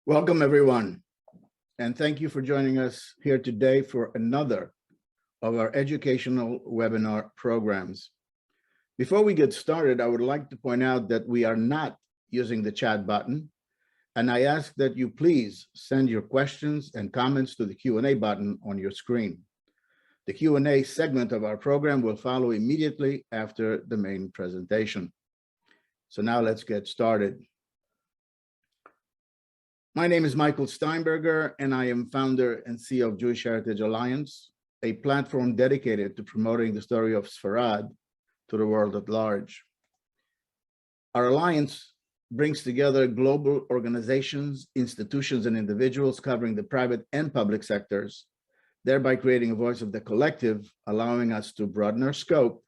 Welcome, everyone, and thank you for joining us here today for another of our educational webinar programs. Before we get started, I would like to point out that we are not using the chat button, and I ask that you please send your questions and comments to the Q&A button on your screen. The Q&A segment of our program will follow immediately after the main presentation. So now let's get started. My name is Michael Steinberger, and I am founder and CEO of Jewish Heritage Alliance, a platform dedicated to promoting the story of Sefarad to the world at large. Our alliance brings together global organizations, institutions, and individuals covering the private and public sectors, thereby creating a voice of the collective, allowing us to broaden our scope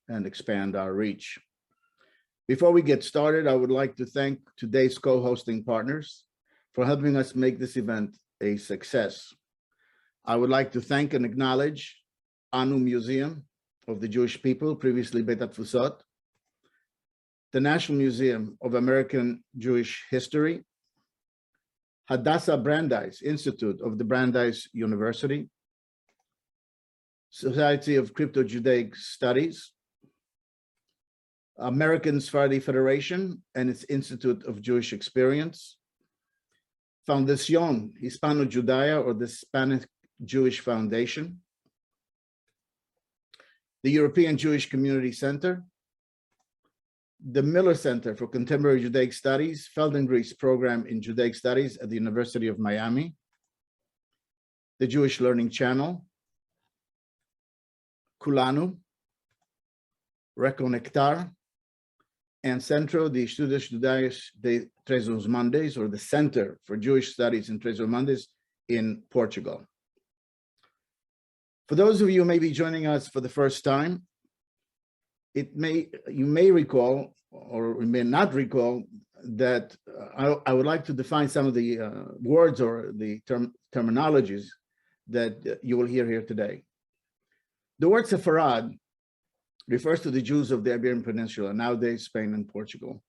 and expand our reach. Before we get started, I would like to thank today's co-hosting partners for helping us make this event a success. I would like to thank and acknowledge Anu Museum of the Jewish People, previously Bet Atfusot, the National Museum of American Jewish History, Hadassah Brandeis Institute of the Brandeis University, Society of Crypto-Judaic Studies, American Sephardi Federation and its Institute of Jewish Experience, Fundación Hispano-Judaya, or the Hispanic Jewish Foundation, the European Jewish Community Center, the Miller Center for Contemporary Judaic Studies, Feldenkrais Program in Judaic Studies at the University of Miami, the Jewish Learning Channel, Kulanu, Reconectar, and Centro de Estudos Judaios de Três Mondes, or the Center for Jewish Studies in Três Mondes in Portugal. For those of you who may be joining us for the first time, you may recall, or may not recall, that I would like to define some of the words or the terminologies that you will hear here today. The word Sefarad refers to the Jews of the Iberian Peninsula, nowadays Spain and Portugal.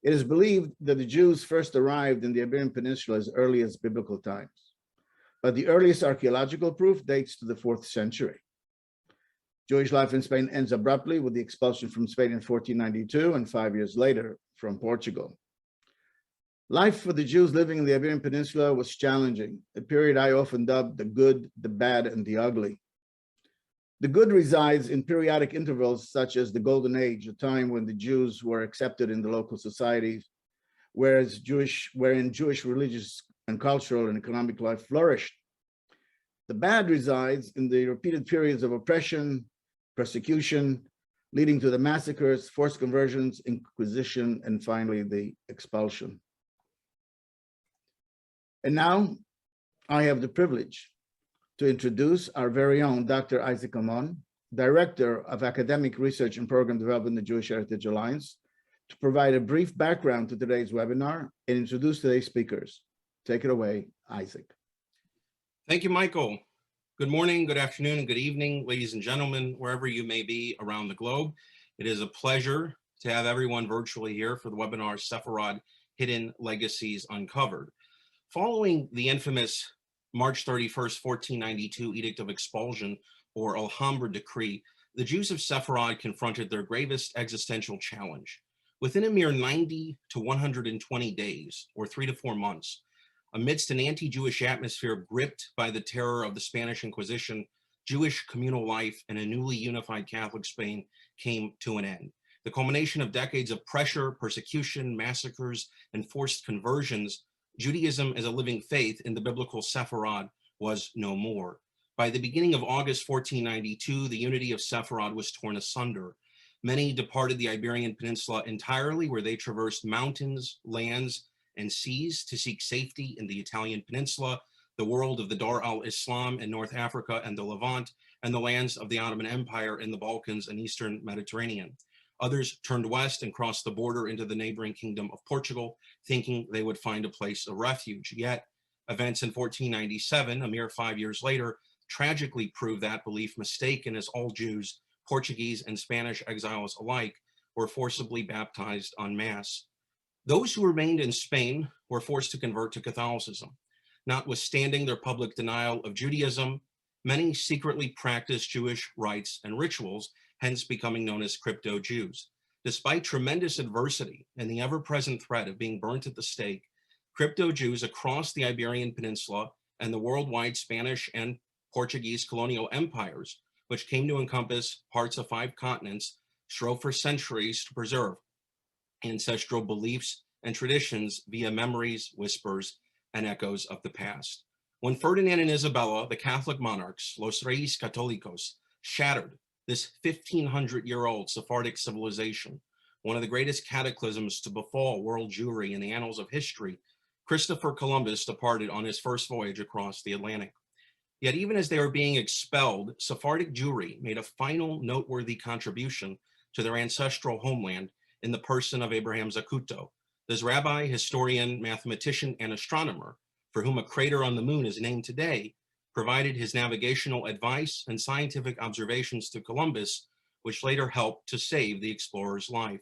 It is believed that the Jews first arrived in the Iberian Peninsula as early as biblical times, but the earliest archaeological proof dates to the 4th century. Jewish life in Spain ends abruptly with the expulsion from Spain in 1492 and 5 years later from Portugal. Life for the Jews living in the Iberian Peninsula was challenging, a period I often dubbed the good, the bad, and the ugly. The good resides in periodic intervals such as the Golden Age, a time when the Jews were accepted in the local societies, wherein Jewish religious and cultural and economic life flourished. The bad resides in the repeated periods of oppression, persecution, leading to the massacres, forced conversions, inquisition, and finally the expulsion. And now I have the privilege to introduce our very own Dr. Isaac Amon, Director of Academic Research and Program Development in the Jewish Heritage Alliance, to provide a brief background to today's webinar and introduce today's speakers. Take it away, Isaac. Thank you, Michael. Good morning, good afternoon, and good evening, ladies and gentlemen, wherever you may be around the globe. It is a pleasure to have everyone virtually here for the webinar Sefarad, Hidden Legacies Uncovered. Following the infamous March 31st, 1492 Edict of Expulsion, or Alhambra Decree, the Jews of Sefarad confronted their gravest existential challenge. Within a mere 90 to 120 days, or 3 to 4 months, amidst an anti-Jewish atmosphere gripped by the terror of the Spanish Inquisition, Jewish communal life in a newly unified Catholic Spain came to an end. The culmination of decades of pressure, persecution, massacres, and forced conversions, Judaism as a living faith in the biblical Sefarad was no more. By the beginning of August 1492, the unity of Sefarad was torn asunder. Many departed the Iberian Peninsula entirely, where they traversed mountains, lands, and seas to seek safety in the Italian Peninsula, the world of the Dar al-Islam in North Africa and the Levant, and the lands of the Ottoman Empire in the Balkans and Eastern Mediterranean. Others turned west and crossed the border into the neighboring kingdom of Portugal, thinking they would find a place of refuge. Yet, events in 1497, a mere 5 years later, tragically proved that belief mistaken, as all Jews, Portuguese and Spanish exiles alike, were forcibly baptized en masse. Those who remained in Spain were forced to convert to Catholicism. Notwithstanding their public denial of Judaism, many secretly practiced Jewish rites and rituals, hence becoming known as crypto-Jews. Despite tremendous adversity and the ever-present threat of being burnt at the stake, crypto-Jews across the Iberian Peninsula and the worldwide Spanish and Portuguese colonial empires, which came to encompass parts of 5 continents, strove for centuries to preserve ancestral beliefs and traditions via memories, whispers, and echoes of the past. When Ferdinand and Isabella, the Catholic monarchs, Los Reyes Católicos, shattered this 1,500-year-old Sephardic civilization, one of the greatest cataclysms to befall world Jewry in the annals of history, Christopher Columbus departed on his first voyage across the Atlantic. Yet even as they were being expelled, Sephardic Jewry made a final noteworthy contribution to their ancestral homeland in the person of Abraham Zacuto, this rabbi, historian, mathematician, and astronomer, for whom a crater on the moon is named today, provided his navigational advice and scientific observations to Columbus, which later helped to save the explorer's life.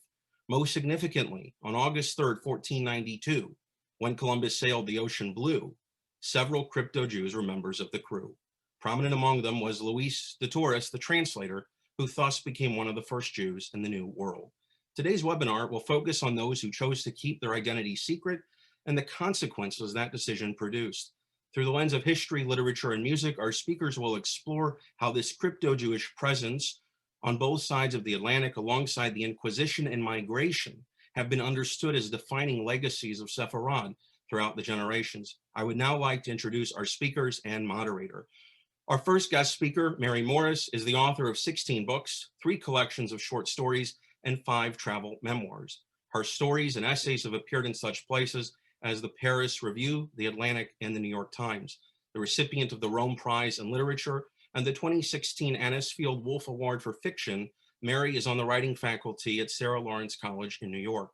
Most significantly, on August 3rd, 1492, when Columbus sailed the ocean blue, several crypto-Jews were members of the crew. Prominent among them was Louise De Torres, the translator, who thus became one of the first Jews in the New World. Today's webinar will focus on those who chose to keep their identity secret and the consequences that decision produced. Through the lens of history, literature, and music, our speakers will explore how this crypto-Jewish presence on both sides of the Atlantic, alongside the Inquisition and migration, have been understood as defining legacies of Sefarad throughout the generations. I would now like to introduce our speakers and moderator. Our first guest speaker, Mary Morris, is the author of 16 books, 3 collections of short stories, and 5 travel memoirs. Her stories and essays have appeared in such places as the Paris Review, the Atlantic, and the New York Times. The recipient of the Rome Prize in Literature and the 2016 Anisfield Wolf Award for Fiction, Mary is on the writing faculty at Sarah Lawrence College in New York.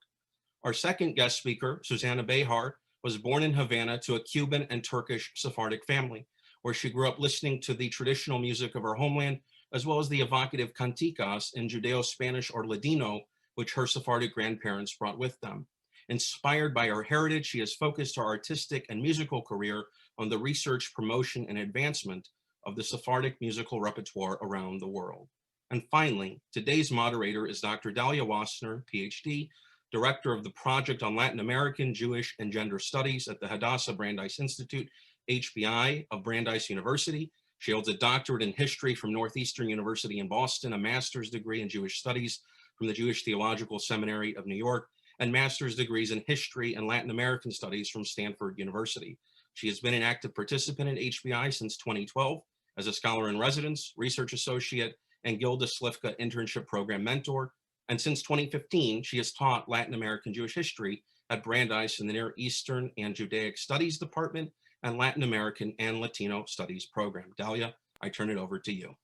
Our second guest speaker, Susanna Behar, was born in Havana to a Cuban and Turkish Sephardic family, where she grew up listening to the traditional music of her homeland, as well as the evocative canticas in Judeo-Spanish or Ladino, which her Sephardic grandparents brought with them. Inspired by her heritage, she has focused her artistic and musical career on the research, promotion, and advancement of the Sephardic musical repertoire around the world. And finally, today's moderator is Dr. Dalia Wassner, PhD, Director of the Project on Latin American, Jewish, and Gender Studies at the Hadassah Brandeis Institute, HBI of Brandeis University. She holds a doctorate in history from Northeastern University in Boston, a master's degree in Jewish studies from the Jewish Theological Seminary of New York, and master's degrees in history and Latin American studies from Stanford University. She has been an active participant in HBI since 2012 as a scholar in residence, research associate, and Gilda Slifka internship program mentor. And since 2015, she has taught Latin American Jewish history at Brandeis in the Near Eastern and Judaic Studies Department and Latin American and Latino Studies program. Dalia, I turn it over to you.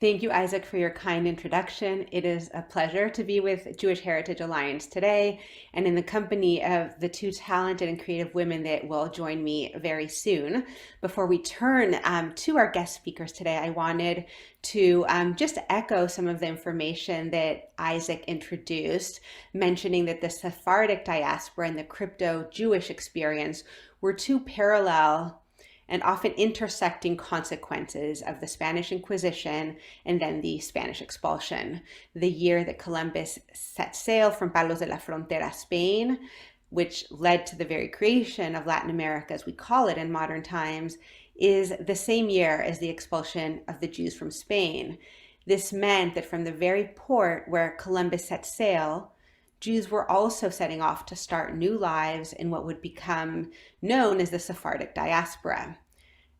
Thank you, Isaac, for your kind introduction. It is a pleasure to be with Jewish Heritage Alliance today and in the company of the 2 talented and creative women that will join me very soon. Before we turn to our guest speakers today, I wanted to just echo some of the information that Isaac introduced, mentioning that the Sephardic diaspora and the crypto-Jewish experience were 2 parallel and often intersecting consequences of the Spanish Inquisition and then the Spanish expulsion. The year that Columbus set sail from Palos de la Frontera, Spain, which led to the very creation of Latin America, as we call it in modern times, is the same year as the expulsion of the Jews from Spain. This meant that from the very port where Columbus set sail, Jews were also setting off to start new lives in what would become known as the Sephardic Diaspora.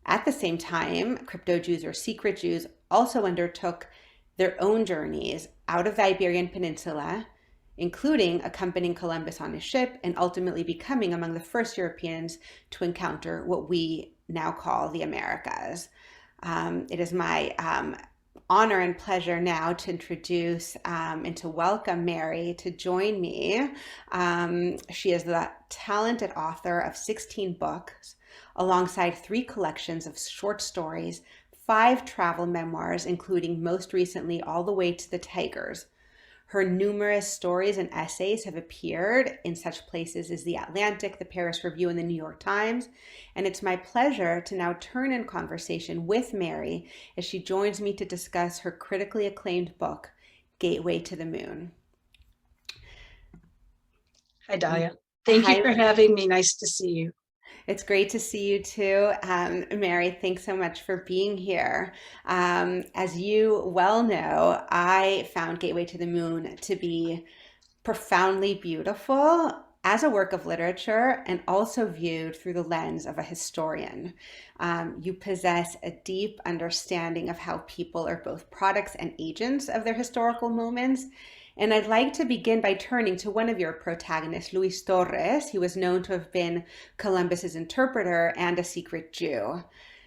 At the same time, crypto-Jews or secret Jews also undertook their own journeys out of the Iberian Peninsula, including accompanying Columbus on his ship and ultimately becoming among the first Europeans to encounter what we now call the Americas. It is my honor and pleasure now to introduce and to welcome Mary to join me. She is the talented author of 16 books, alongside 3 collections of short stories, 5 travel memoirs, including most recently All the Way to the Tigers. Her numerous stories and essays have appeared in such places as The Atlantic, the Paris Review, and the New York Times. And it's my pleasure to now turn in conversation with Mary as she joins me to discuss her critically acclaimed book, Gateway to the Moon. Hi, Dalia. Thank you Hi. for having me. Nice to see you. It's great to see you too. Mary, thanks so much for being here. As you well know, I found Gateway to the Moon to be profoundly beautiful as a work of literature and also viewed through the lens of a historian. You possess a deep understanding of how people are both products and agents of their historical moments. And I'd like to begin by turning to one of your protagonists, Luis Torres, who was known to have been Columbus's interpreter and a secret Jew.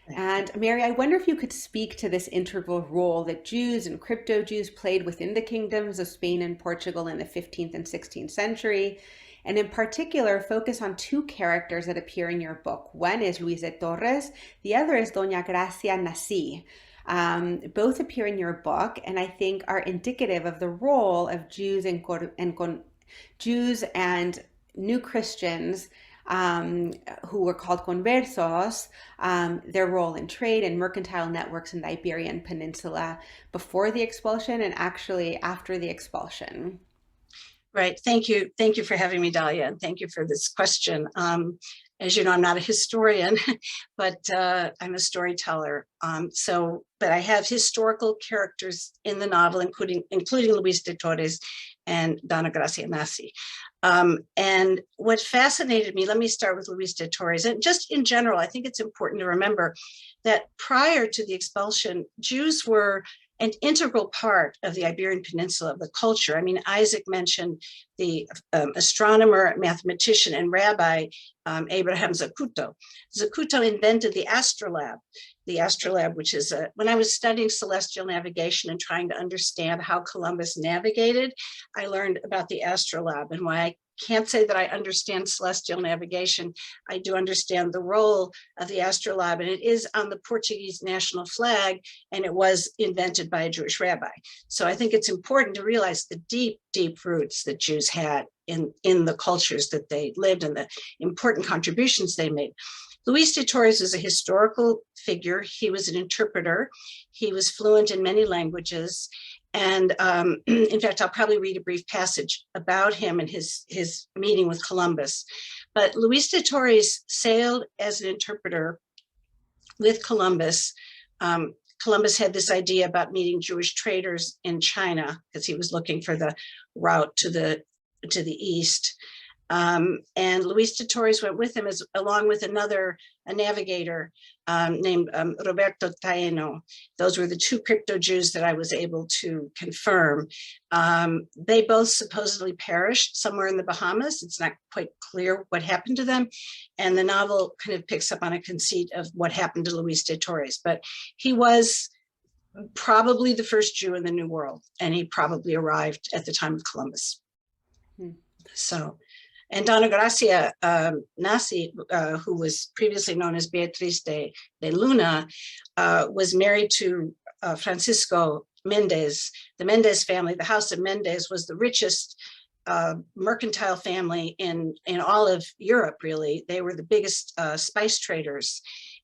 And Mary, I wonder if you could speak to this integral role that Jews and crypto-Jews played within the kingdoms of Spain and Portugal in the 15th and 16th century, and in particular, focus on two characters that appear in your book. One is Luis de Torres, the other is Doña Gracia Nasi. Both appear in your book, and I think are indicative of the role of Jews and Jews and New Christians who were called conversos, their role in trade and mercantile networks in the Iberian Peninsula before the expulsion and actually after the expulsion. Right. Thank you. Thank you for having me, Dalia, and thank you for this question. As you know, I'm not a historian, but I'm a storyteller. But I have historical characters in the novel, including Luis de Torres and Donna Gracia Nasi. And what fascinated me, let me start with Luis de Torres. And just in general, I think it's important to remember that prior to the expulsion, Jews were an integral part of the Iberian Peninsula, of the culture. I mean, Isaac mentioned the astronomer, mathematician, and rabbi Abraham Zacuto. Zacuto invented the astrolabe. The astrolabe, which is when I was studying celestial navigation and trying to understand how Columbus navigated, I learned about the astrolabe. And why I can't say that I understand celestial navigation, I do understand the role of the astrolabe, and it is on the Portuguese national flag, and it was invented by a Jewish rabbi. So I think it's important to realize the deep, deep roots that Jews had in the cultures that they lived and the important contributions they made. Luis de Torres is a historical figure. He was an interpreter. He was fluent in many languages. And in fact, I'll probably read a brief passage about him and his meeting with Columbus. But Luis de Torres sailed as an interpreter with Columbus. Columbus had this idea about meeting Jewish traders in China because he was looking for the route to the east. And Luis de Torres went with him along with a navigator named Roberto Taeno. Those were the two crypto Jews that I was able to confirm. They both supposedly perished somewhere in the Bahamas. It's not quite clear what happened to them. And the novel kind of picks up on a conceit of what happened to Luis de Torres. But he was probably the first Jew in the New World, and he probably arrived at the time of Columbus. So. And Donna Gracia Nasi, who was previously known as Beatriz de Luna, was married to Francisco Mendez. The Mendez family, the House of Mendez, was the richest mercantile family in all of Europe, really. They were the biggest spice traders.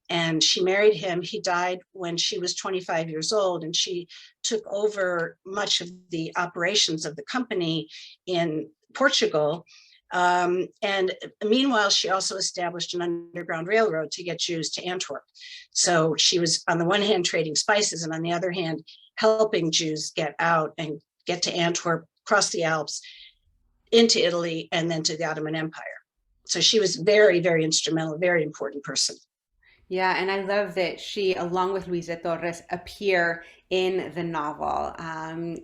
And she married him. He died when she was 25 years old, and she took over much of the operations of the company in Portugal. And meanwhile, she also established an underground railroad to get Jews to Antwerp. So she was, on the one hand, trading spices, and on the other hand, helping Jews get out and get to Antwerp, cross the Alps, into Italy, and then to the Ottoman Empire. So she was very, very instrumental, a very important person. Yeah, and I love that she, along with Luis de Torres, appear in the novel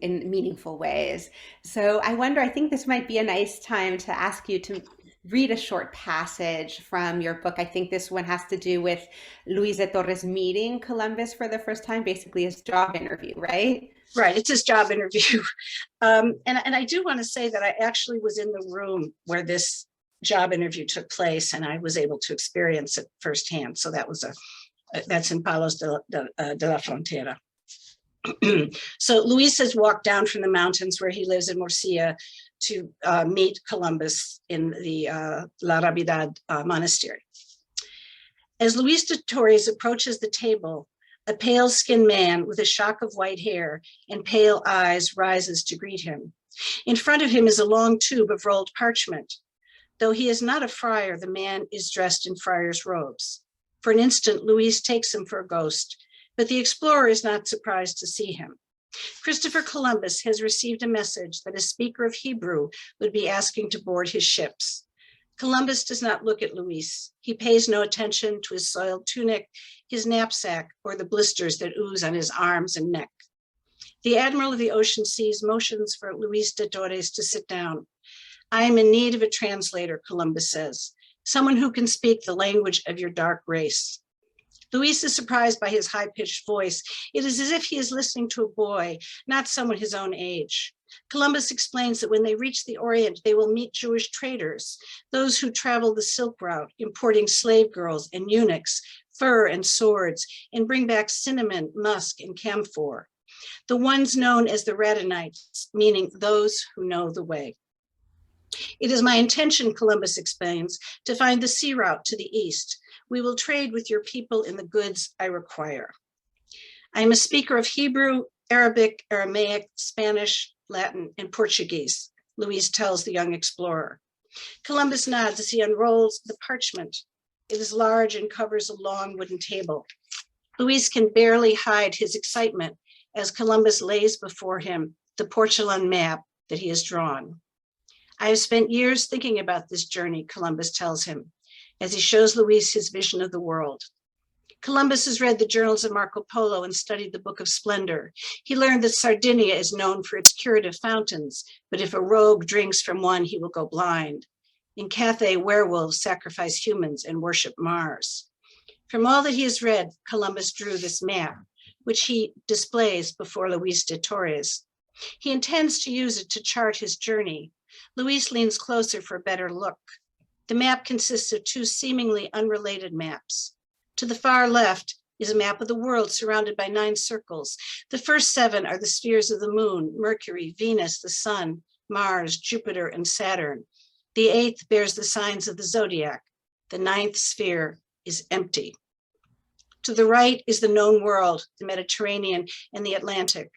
in meaningful ways. So I wonder, I think this might be a nice time to ask you to read a short passage from your book. I think this one has to do with Luis de Torres meeting Columbus for the first time, basically his job interview, right? Right, it's his job interview. And I do want to say that I actually was in the room where this job interview took place, and I was able to experience it firsthand. So that was that's in Palos de la Frontera. So Luis has walked down from the mountains where he lives in Murcia to meet Columbus in the La Rabidad monastery. As Louise De Torres approaches the table, a pale-skinned man with a shock of white hair and pale eyes rises to greet him. In front of him is a long tube of rolled parchment. Though he is not a friar, the man is dressed in friar's robes. For an instant, Luis takes him for a ghost, but the explorer is not surprised to see him. Christopher Columbus has received a message that a speaker of Hebrew would be asking to board his ships. Columbus does not look at Luis. He pays no attention to his soiled tunic, his knapsack, or the blisters that ooze on his arms and neck. The Admiral of the Ocean Seas motions for Luis De Torres to sit down. I am in need of a translator, Columbus says, someone who can speak the language of your dark race. Luis is surprised by his high-pitched voice. It is as if he is listening to a boy, not someone his own age. Columbus explains that when they reach the Orient, they will meet Jewish traders, those who travel the Silk Route, importing slave girls and eunuchs, fur and swords, and bring back cinnamon, musk, and camphor. The ones known as the Radonites, meaning those who know the way. It is my intention, Columbus explains, to find the sea route to the east. We will trade with your people in the goods I require. I am a speaker of Hebrew, Arabic, Aramaic, Spanish, Latin, and Portuguese, Luis tells the young explorer. Columbus nods as he unrolls the parchment. It is large and covers a long wooden table. Luis can barely hide his excitement as Columbus lays before him the porcelain map that he has drawn. I have spent years thinking about this journey, Columbus tells him, as he shows Luis his vision of the world. Columbus has read the journals of Marco Polo and studied the Book of Splendor. He learned that Sardinia is known for its curative fountains, but if a rogue drinks from one, he will go blind. In Cathay, werewolves sacrifice humans and worship Mars. From all that he has read, Columbus drew this map, which he displays before Luis De Torres. He intends to use it to chart his journey. Luis leans closer for a better look. The map consists of two seemingly unrelated maps. To the far left is a map of the world surrounded by 9 circles. The first 7 are the spheres of the moon, Mercury, Venus, the sun, Mars, Jupiter, and Saturn. The 8th bears the signs of the zodiac. The 9th sphere is empty. To the right is the known world, the Mediterranean and the Atlantic.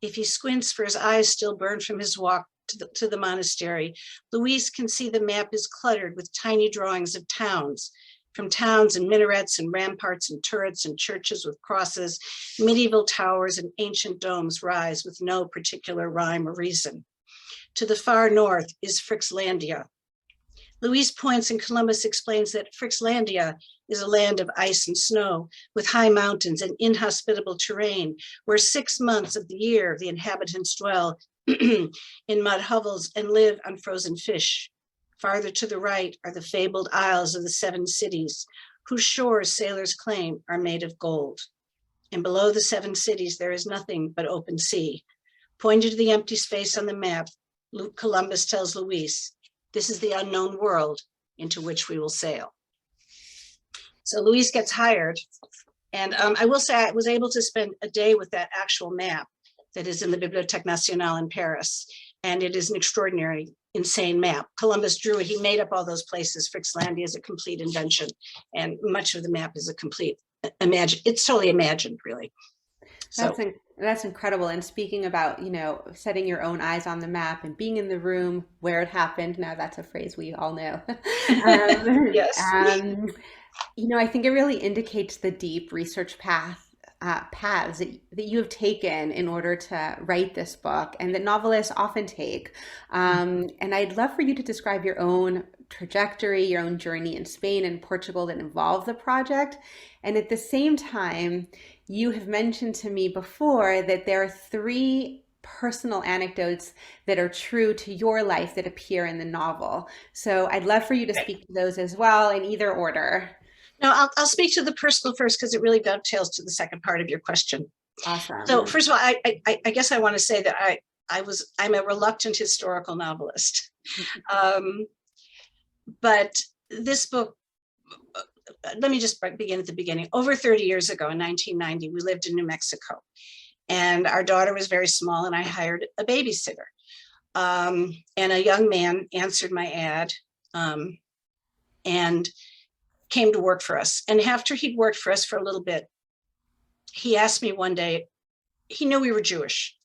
If he squints, for his eyes still burn from his walk to the monastery, Luis can see the map is cluttered with tiny drawings of towns. From towns and minarets and ramparts and turrets and churches with crosses, medieval towers and ancient domes rise with no particular rhyme or reason. To the far north is Frixlandia. Luis points and Columbus explains that Frixlandia is a land of ice and snow with high mountains and inhospitable terrain where 6 months of the year the inhabitants dwell in mud hovels and live on frozen fish. Farther to the right are the fabled isles of the 7 cities, whose shores sailors claim are made of gold. And below the 7 cities, there is nothing but open sea. Pointing to the empty space on the map, Columbus tells Luis, this is the unknown world into which we will sail. So Luis gets hired. And I will say I was able to spend a day with that actual map that is in the Bibliothèque Nationale in Paris. And it is an extraordinary, insane map. Columbus drew it. He made up all those places. Frixlandia is a complete invention. And much of the map is a complete it's totally imagined, really. So that's incredible. And speaking about, setting your own eyes on the map and being in the room where it happened. Now that's a phrase we all know. Yes. I think it really indicates the deep research paths that you have taken in order to write this book and that novelists often take. And I'd love for you to describe your own trajectory, your own journey in Spain and Portugal that involved the project. And at the same time, you have mentioned to me before that there are 3 personal anecdotes that are true to your life that appear in the novel. So I'd love for you to speak to those as well in either order. No, I'll speak to the personal first because it really dovetails to the second part of your question. Awesome. So first of all, I guess I want to say that I'm a reluctant historical novelist. But this book, let me just begin at the beginning. Over 30 years ago in 1990, we lived in New Mexico. And our daughter was very small, and I hired a babysitter. And a young man answered my ad and came to work for us. And after he'd worked for us for a little bit, he asked me one day, he knew we were Jewish.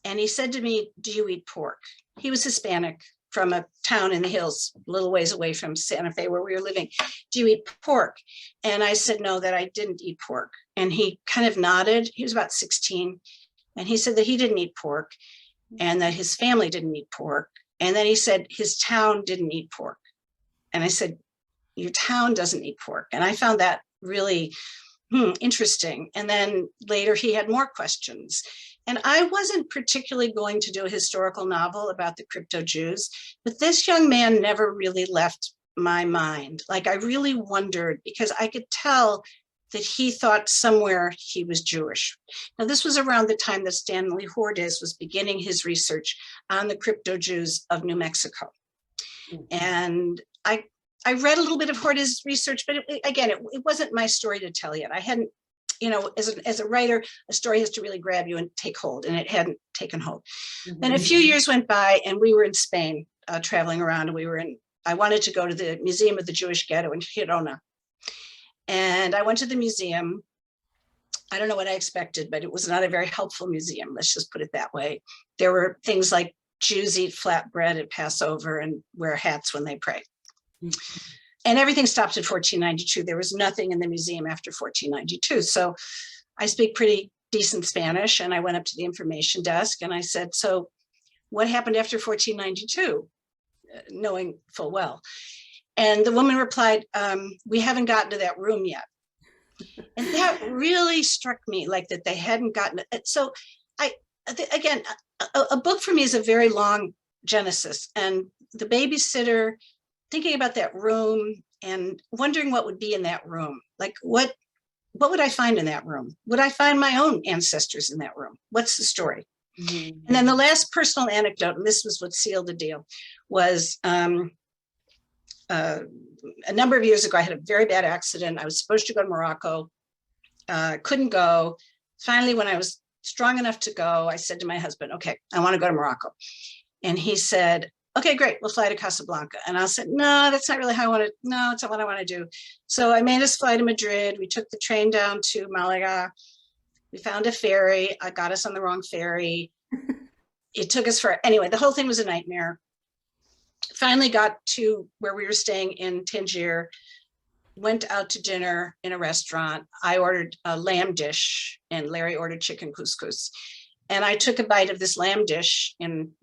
And he said to me, "Do you eat pork?" He was Hispanic from a town in the hills, a little ways away from Santa Fe where we were living. "Do you eat pork?" And I said, no, that I didn't eat pork. And he kind of nodded. He was about 16. And he said that he didn't eat pork and that his family didn't eat pork. And then he said his town didn't eat pork. And I said, your town doesn't eat pork. And I found that really interesting. And then later he had more questions. And I wasn't particularly going to do a historical novel about the crypto Jews, but this young man never really left my mind. Like, I really wondered, because I could tell that he thought somewhere he was Jewish. Now, this was around the time that Stanley Hordes was beginning his research on the crypto Jews of New Mexico. And I read a little bit of Hordes' research, but it wasn't my story to tell yet. I hadn't, as a writer, a story has to really grab you and take hold, and it hadn't taken hold. And a few years went by, and we were in Spain, traveling around, and I wanted to go to the Museum of the Jewish Ghetto in Girona. And I went to the museum. I don't know what I expected, but it was not a very helpful museum. Let's just put it that way. There were things like Jews eat flatbread at Passover and wear hats when they pray. And everything stopped at 1492. There was nothing in the museum after 1492. So I speak pretty decent Spanish, and I went up to the information desk and I said, "So what happened after 1492? Knowing full well. And the woman replied, "We haven't gotten to that room yet." And that really struck me, like that they hadn't gotten it. So again, a book for me is a very long genesis, and the babysitter, thinking about that room and wondering what would be in that room. Like, what would I find in that room? Would I find my own ancestors in that room? What's the story? And then the last personal anecdote, and this was what sealed the deal, was a number of years ago, I had a very bad accident. I was supposed to go to Morocco, couldn't go. Finally, when I was strong enough to go, I said to my husband, "Okay, I want to go to Morocco." And he said, "Okay, great, we'll fly to Casablanca." And I said, "No, that's not really how I want to, no, it's not what I want to do." So I made us fly to Madrid. We took the train down to Malaga. We found a ferry. I got us on the wrong ferry. It took us anyway, the whole thing was a nightmare. Finally got to where we were staying in Tangier, went out to dinner in a restaurant. I ordered a lamb dish and Larry ordered chicken couscous. And I took a bite of this lamb dish in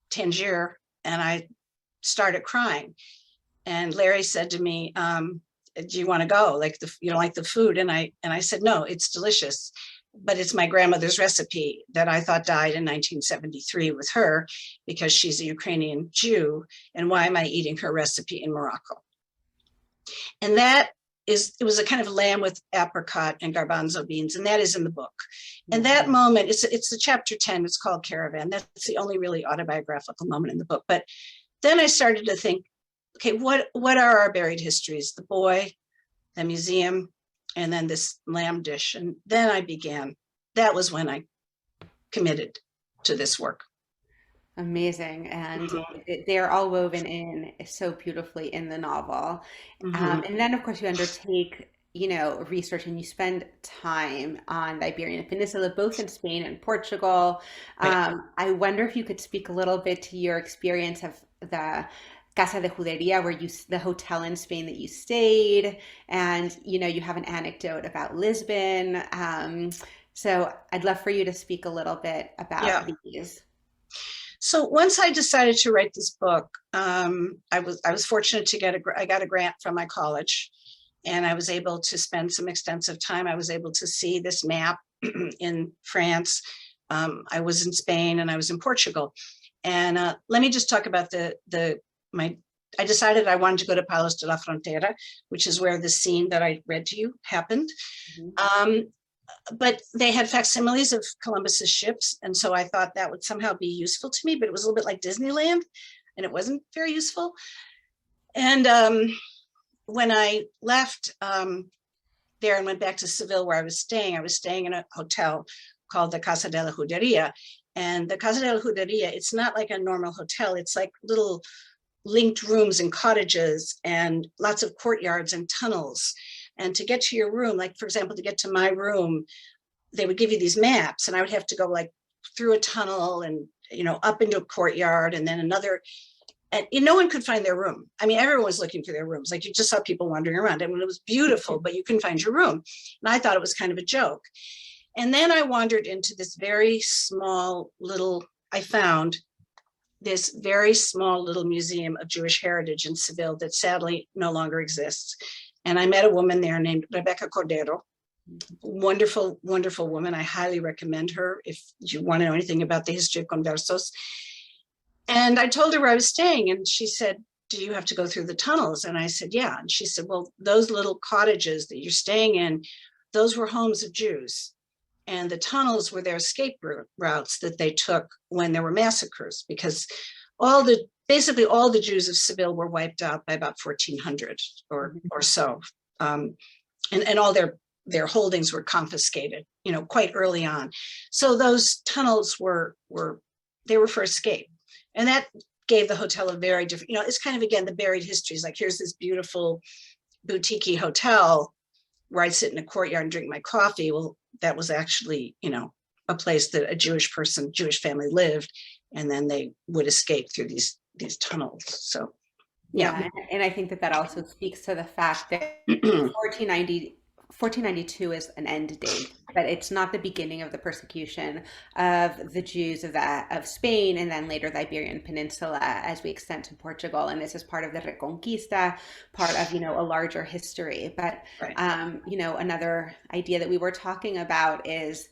Tangier and I started crying. And Larry said to me, "Do you want to go? Like, you don't like the food?" And I said, "No, it's delicious, but it's my grandmother's recipe that I thought died in 1973 with her because she's a Ukrainian Jew. And why am I eating her recipe in Morocco?" And it was a kind of lamb with apricot and garbanzo beans. And that is in the book. And that moment, it's the chapter 10, it's called Caravan. That's the only really autobiographical moment in the book. But then I started to think, okay, what are our buried histories? The boy, the museum, and then this lamb dish. And then that was when I committed to this work. Amazing. And they're all woven in so beautifully in the novel. And then, of course, you undertake, research, and you spend time on the Iberian Peninsula, both in Spain and Portugal. I wonder if you could speak a little bit to your experience of the Casa De La Huderia, the hotel in Spain that you stayed, and you have an anecdote about Lisbon. So I'd love for you to speak a little bit about these. So once I decided to write this book, I was fortunate to I got a grant from my college, and I was able to spend some extensive time. I was able to see this map in France. I was in Spain and I was in Portugal. And let me just talk about I decided I wanted to go to Palos de la Frontera, which is where the scene that I read to you happened. But they had facsimiles of Columbus's ships. And so I thought that would somehow be useful to me, but it was a little bit like Disneyland and it wasn't very useful. And when I left there and went back to Seville where I was staying in a hotel called the Casa De La Huderia. And the Casa De La Huderia, it's not like a normal hotel. It's like little linked rooms and cottages and lots of courtyards and tunnels. And to get to your room, like for example, to get to my room, they would give you these maps and I would have to go like through a tunnel and, you know, up into a courtyard and then another, and no one could find their room. I mean, everyone was looking for their rooms. Like you just saw people wandering around. I mean, it was beautiful, but you couldn't find your room. And I thought it was kind of a joke. And then I wandered into this very small little, I found this very small little museum of Jewish heritage in Seville that sadly no longer exists. And I met a woman there named Rebecca Cordero. Wonderful, wonderful woman. I highly recommend her if you want to know anything about the history of conversos. And I told her where I was staying and she said, do you have to go through the tunnels? And I said, yeah. And she said, well, those little cottages that you're staying in, those were homes of Jews. And the tunnels were their escape routes that they took when there were massacres, because basically all the Jews of Seville were wiped out by about 1400 or so. And all their holdings were confiscated, you know, quite early on. So those tunnels were for escape. And that gave the hotel a very different, you know, it's kind of, again, the buried histories. Like here's this beautiful boutique hotel where I'd sit in a courtyard and drink my coffee. Well, that was actually, you know, a place that a Jewish family lived, and then they would escape through these tunnels. So, yeah. And I think that also speaks to the fact that 1492 is an end date, but it's not the beginning of the persecution of the Jews of Spain and then later the Iberian Peninsula as we extend to Portugal. And this is part of the Reconquista, part of, you know, a larger history. But, right. You know, another idea that we were talking about is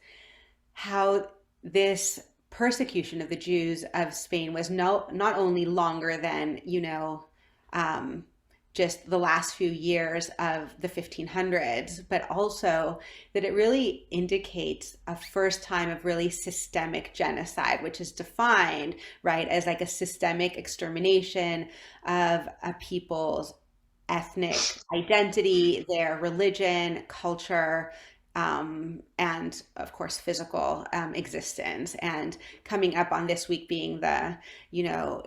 how this persecution of the Jews of Spain was not only longer than, you know, just the last few years of the 1500s, but also that it really indicates a first time of really systemic genocide, which is defined, right, as like a systemic extermination of a people's ethnic identity, their religion, culture, and of course, physical existence. And coming up on this week being the, you know,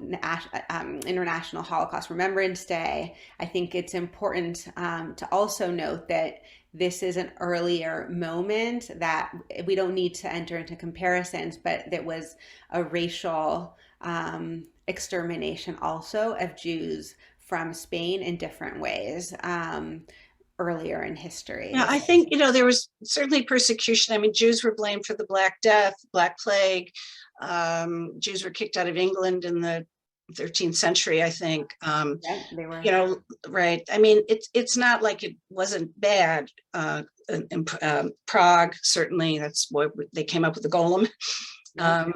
International Holocaust Remembrance Day, I think it's important to also note that this is an earlier moment that we don't need to enter into comparisons, but there was a racial extermination also of Jews from Spain in different ways. Earlier in history. Yeah, I think, you know, there was certainly persecution. I mean, Jews were blamed for the Black Death, Black Plague. Jews were kicked out of England in the 13th century, I think. Yeah, they were. You know, right. I mean, it's not like it wasn't bad. In Prague, certainly, that's why they came up with the golem. But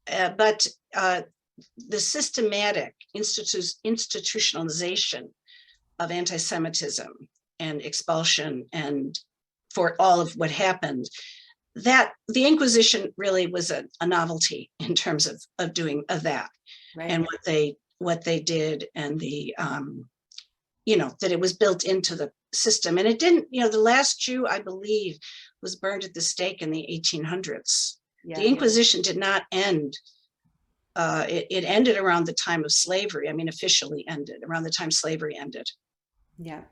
the systematic institutionalization of anti-Semitism and expulsion, and for all of what happened, that the Inquisition really was a novelty in terms of that, right. And what they did, and the you know, that it was built into the system. And it didn't, you know, the last Jew, I believe, was burned at the stake in the 1800s. Yeah, the Inquisition did not end. It ended around the time of slavery. I mean, officially ended around the time slavery ended. Yeah.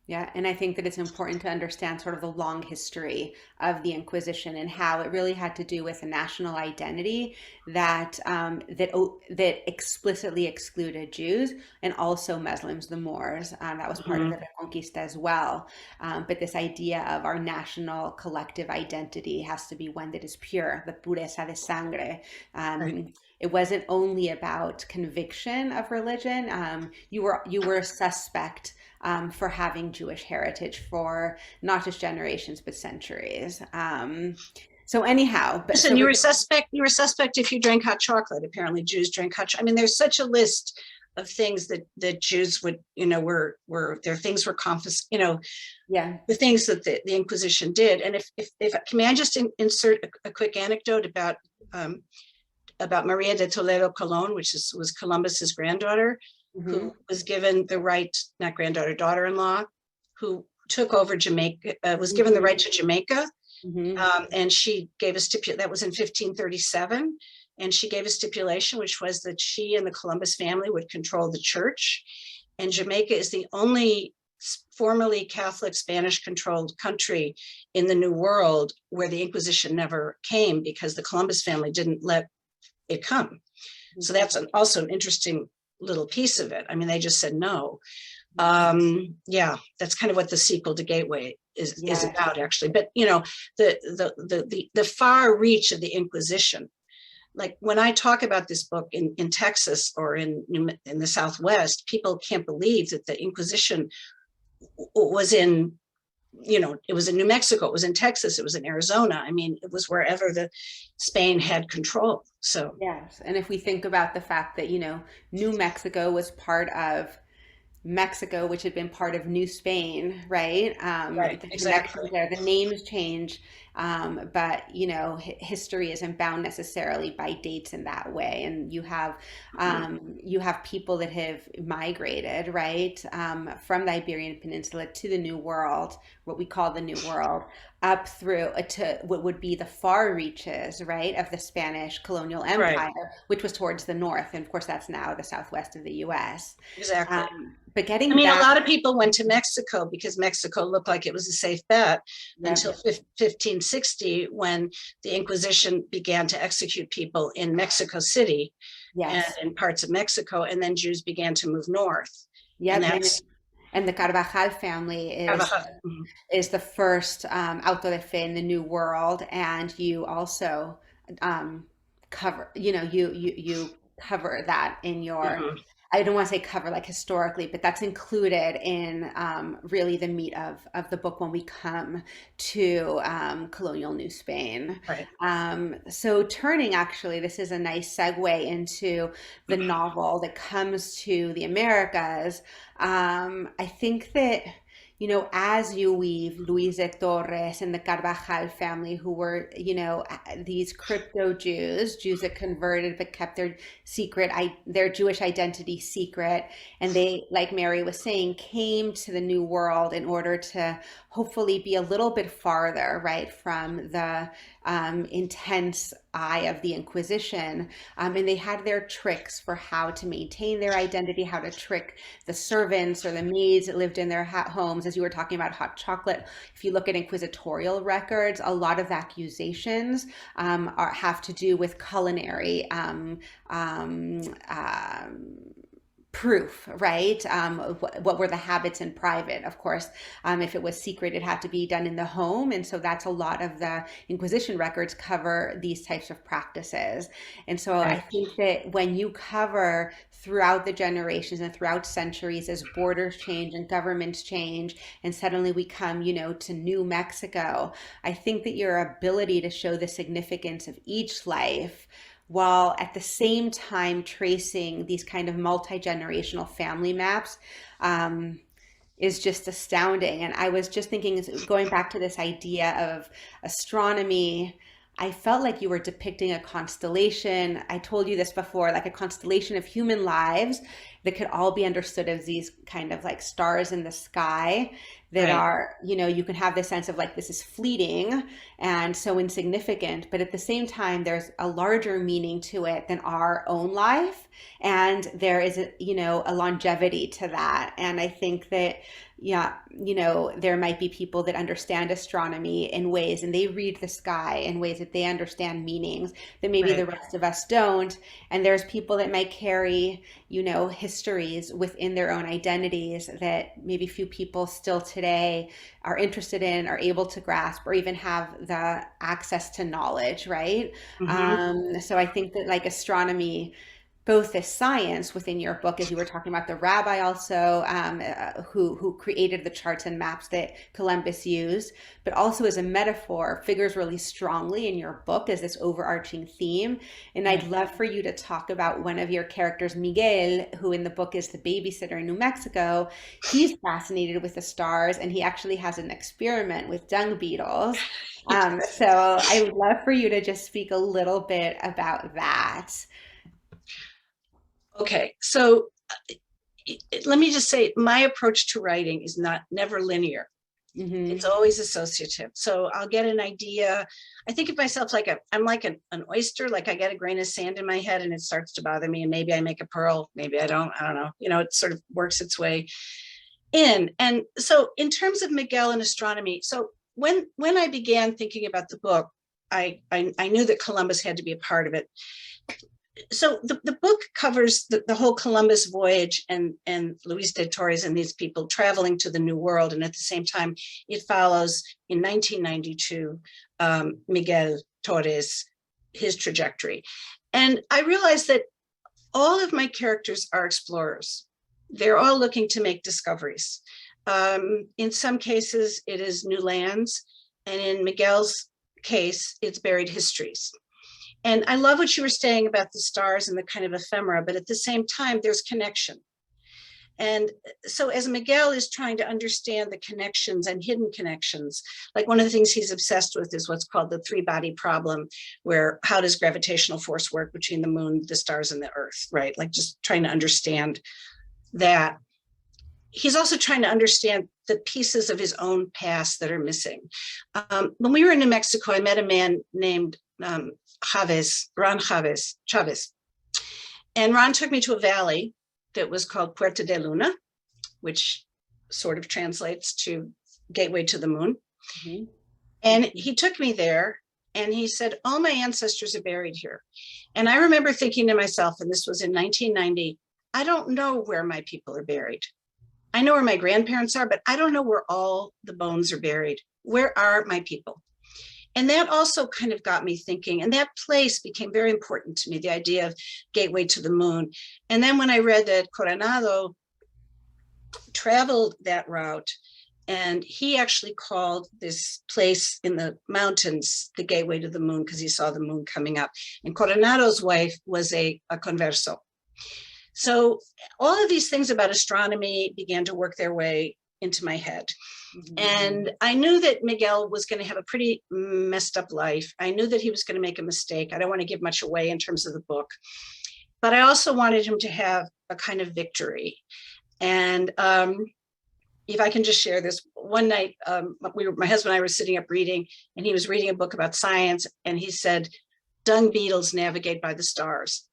Yeah, and I think that it's important to understand sort of the long history of the Inquisition and how it really had to do with a national identity that that explicitly excluded Jews and also Muslims, the Moors. That was part of the Reconquista as well. But this idea of our national collective identity has to be one that is pure, the pureza de sangre. Right. It wasn't only about conviction of religion. You were a suspect for having Jewish heritage for not just generations but centuries. So anyhow, but listen, you were suspect if you drank hot chocolate. Apparently, Jews drank hot chocolate. I mean, there's such a list of things that Jews would, you know, were their things were confiscated. You know, yeah, the things that the Inquisition did. And if may I just insert a quick anecdote about Maria de Toledo Colon, which was Columbus's granddaughter, who was given the right, not granddaughter, daughter-in-law, who took over Jamaica, was given the right to Jamaica, And she gave a stipulation, that was in 1537. And she gave a stipulation, which was that she and the Columbus family would control the church. And Jamaica is the only formerly Catholic Spanish controlled country in the New World where the Inquisition never came because the Columbus family didn't let it come. So that's also an interesting little piece of it. I mean, they just said no. Yeah, that's kind of what the sequel to Gateway is about, actually. But you know, the far reach of the Inquisition. Like when I talk about this book in Texas or in the Southwest, people can't believe that the Inquisition was in, you know, it was in New Mexico, it was in Texas, it was in Arizona. I mean, it was wherever the Spain had control. So yes, and if we think about the fact that, you know, New Mexico was part of Mexico, which had been part of New Spain, right? Right, the exactly. there, the names change, but you know, history isn't bound necessarily by dates in that way. And you have people that have migrated, right, from the Iberian Peninsula to the New World, what we call the New World, up through to what would be the far reaches, right, of the Spanish colonial empire, Right. which was towards the north, and of course that's now the southwest of the U.S. Exactly. But getting I mean, back, a lot of people went to Mexico because Mexico looked like it was a safe bet until 1560, when the Inquisition began to execute people in Mexico City and yes, in parts of Mexico, and then Jews began to move north. yeah, And that's and the Carvajal family is the first auto de fe in the New World, and you also cover, you know, you cover that in your. Mhm. I don't want to say cover like historically, but that's included in really the meat of the book when we come to colonial New Spain. Right. So turning, actually, this is a nice segue into the novel that comes to the Americas. I think that, you know, as you weave Luis de Torres and the Carvajal family, who were, you know, these crypto Jews that converted but kept their secret, their Jewish identity secret, and they, like Mary was saying, came to the New World in order to hopefully be a little bit farther, right, from the intense eye of the Inquisition. And they had their tricks for how to maintain their identity, how to trick the servants or the maids that lived in their homes. As you were talking about hot chocolate, if you look at inquisitorial records, a lot of accusations have to do with culinary proof, right? What were the habits in private? Of course, if it was secret, it had to be done in the home. And so that's a lot of the Inquisition records cover these types of practices. And so I think that when you cover throughout the generations and throughout centuries, as borders change and governments change, and suddenly we come, you know, to New Mexico, I think that your ability to show the significance of each life, while at the same time tracing these kind of multi-generational family maps, is just astounding. And I was just thinking, going back to this idea of astronomy, I felt like you were depicting a constellation. I told you this before, like a constellation of human lives that could all be understood as these kind of like stars in the sky that are, you know, you can have this sense of like, this is fleeting and so insignificant, but at the same time, there's a larger meaning to it than our own life. And there is, you know, a longevity to that. And I think that, yeah, you know, there might be people that understand astronomy in ways, and they read the sky in ways that they understand meanings that maybe the rest of us don't. And there's people that might carry, you know, histories within their own identities that maybe few people still today are interested in, are able to grasp, or even have the access to knowledge, right? So I think that like astronomy, both as science within your book, as you were talking about the rabbi also who created the charts and maps that Columbus used, but also as a metaphor, figures really strongly in your book as this overarching theme. And I'd love for you to talk about one of your characters, Miguel, who in the book is the babysitter in New Mexico. He's fascinated with the stars, and he actually has an experiment with dung beetles. So I would love for you to just speak a little bit about that. Okay, so let me just say, my approach to writing is never linear. It's always associative. So I'll get an idea. I think of myself like I'm like an oyster, like I get a grain of sand in my head and it starts to bother me, and maybe I make a pearl, maybe I don't know. It sort of works its way in. And so in terms of Miguel and astronomy, so when I began thinking about the book, I knew that Columbus had to be a part of it. So the book covers the whole Columbus voyage and Luis de Torres and these people traveling to the New World. And at the same time, it follows in 1992, Miguel Torres, his trajectory. And I realized that all of my characters are explorers. They're all looking to make discoveries. In some cases, it is new lands. And in Miguel's case, it's buried histories. And I love what you were saying about the stars and the kind of ephemera, but at the same time, there's connection. And so as Miguel is trying to understand the connections and hidden connections, like one of the things he's obsessed with is what's called the three-body problem, where how does gravitational force work between the moon, the stars, and the earth, right? Like just trying to understand that. He's also trying to understand the pieces of his own past that are missing. When we were in New Mexico, I met a man named Ron Chavez. And Ron took me to a valley that was called Puerta de Luna, which sort of translates to gateway to the moon. Mm-hmm. And he took me there and he said, all my ancestors are buried here. And I remember thinking to myself, and this was in 1990, I don't know where my people are buried. I know where my grandparents are, but I don't know where all the bones are buried. Where are my people? And that also kind of got me thinking, and that place became very important to me, the idea of gateway to the moon. And then when I read that Coronado traveled that route, and he actually called this place in the mountains the gateway to the moon because he saw the moon coming up. And Coronado's wife was a converso. So all of these things about astronomy began to work their way into my head. Mm-hmm. And I knew that Miguel was going to have a pretty messed up life. I knew that he was going to make a mistake. I don't want to give much away in terms of the book, but I also wanted him to have a kind of victory. And if I can just share this, one night, my husband and I were sitting up reading, and he was reading a book about science, and he said, dung beetles navigate by the stars.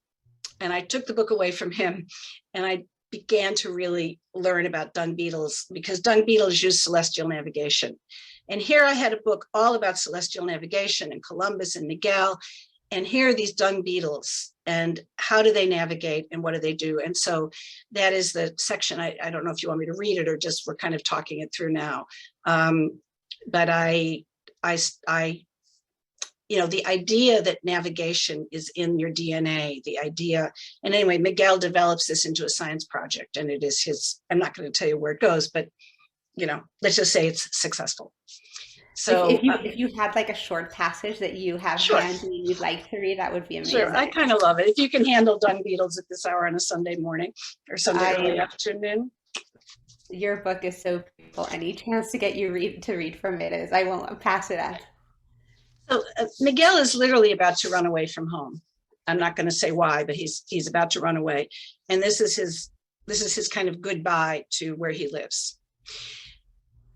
And I took the book away from him, and I began to really learn about dung beetles, because dung beetles use celestial navigation. And here I had a book all about celestial navigation and Columbus and Miguel. And here are these dung beetles, and how do they navigate and what do they do? And so that is the section. I don't know if you want me to read it or just we're kind of talking it through now. But the idea that navigation is in your DNA, the idea, and anyway, Miguel develops this into a science project, and it is his, I'm not going to tell you where it goes, but, let's just say it's successful. So if you had like a short passage that you have handy you'd like to read, that would be amazing. Sure, I kind of love it. If you can handle dung beetles at this hour on a Sunday morning or Sunday early afternoon. Your book is so beautiful. Any chance to get you to read from it is, I won't pass it up. So Miguel is literally about to run away from home. I'm not going to say why, but he's about to run away. And this is his kind of goodbye to where he lives.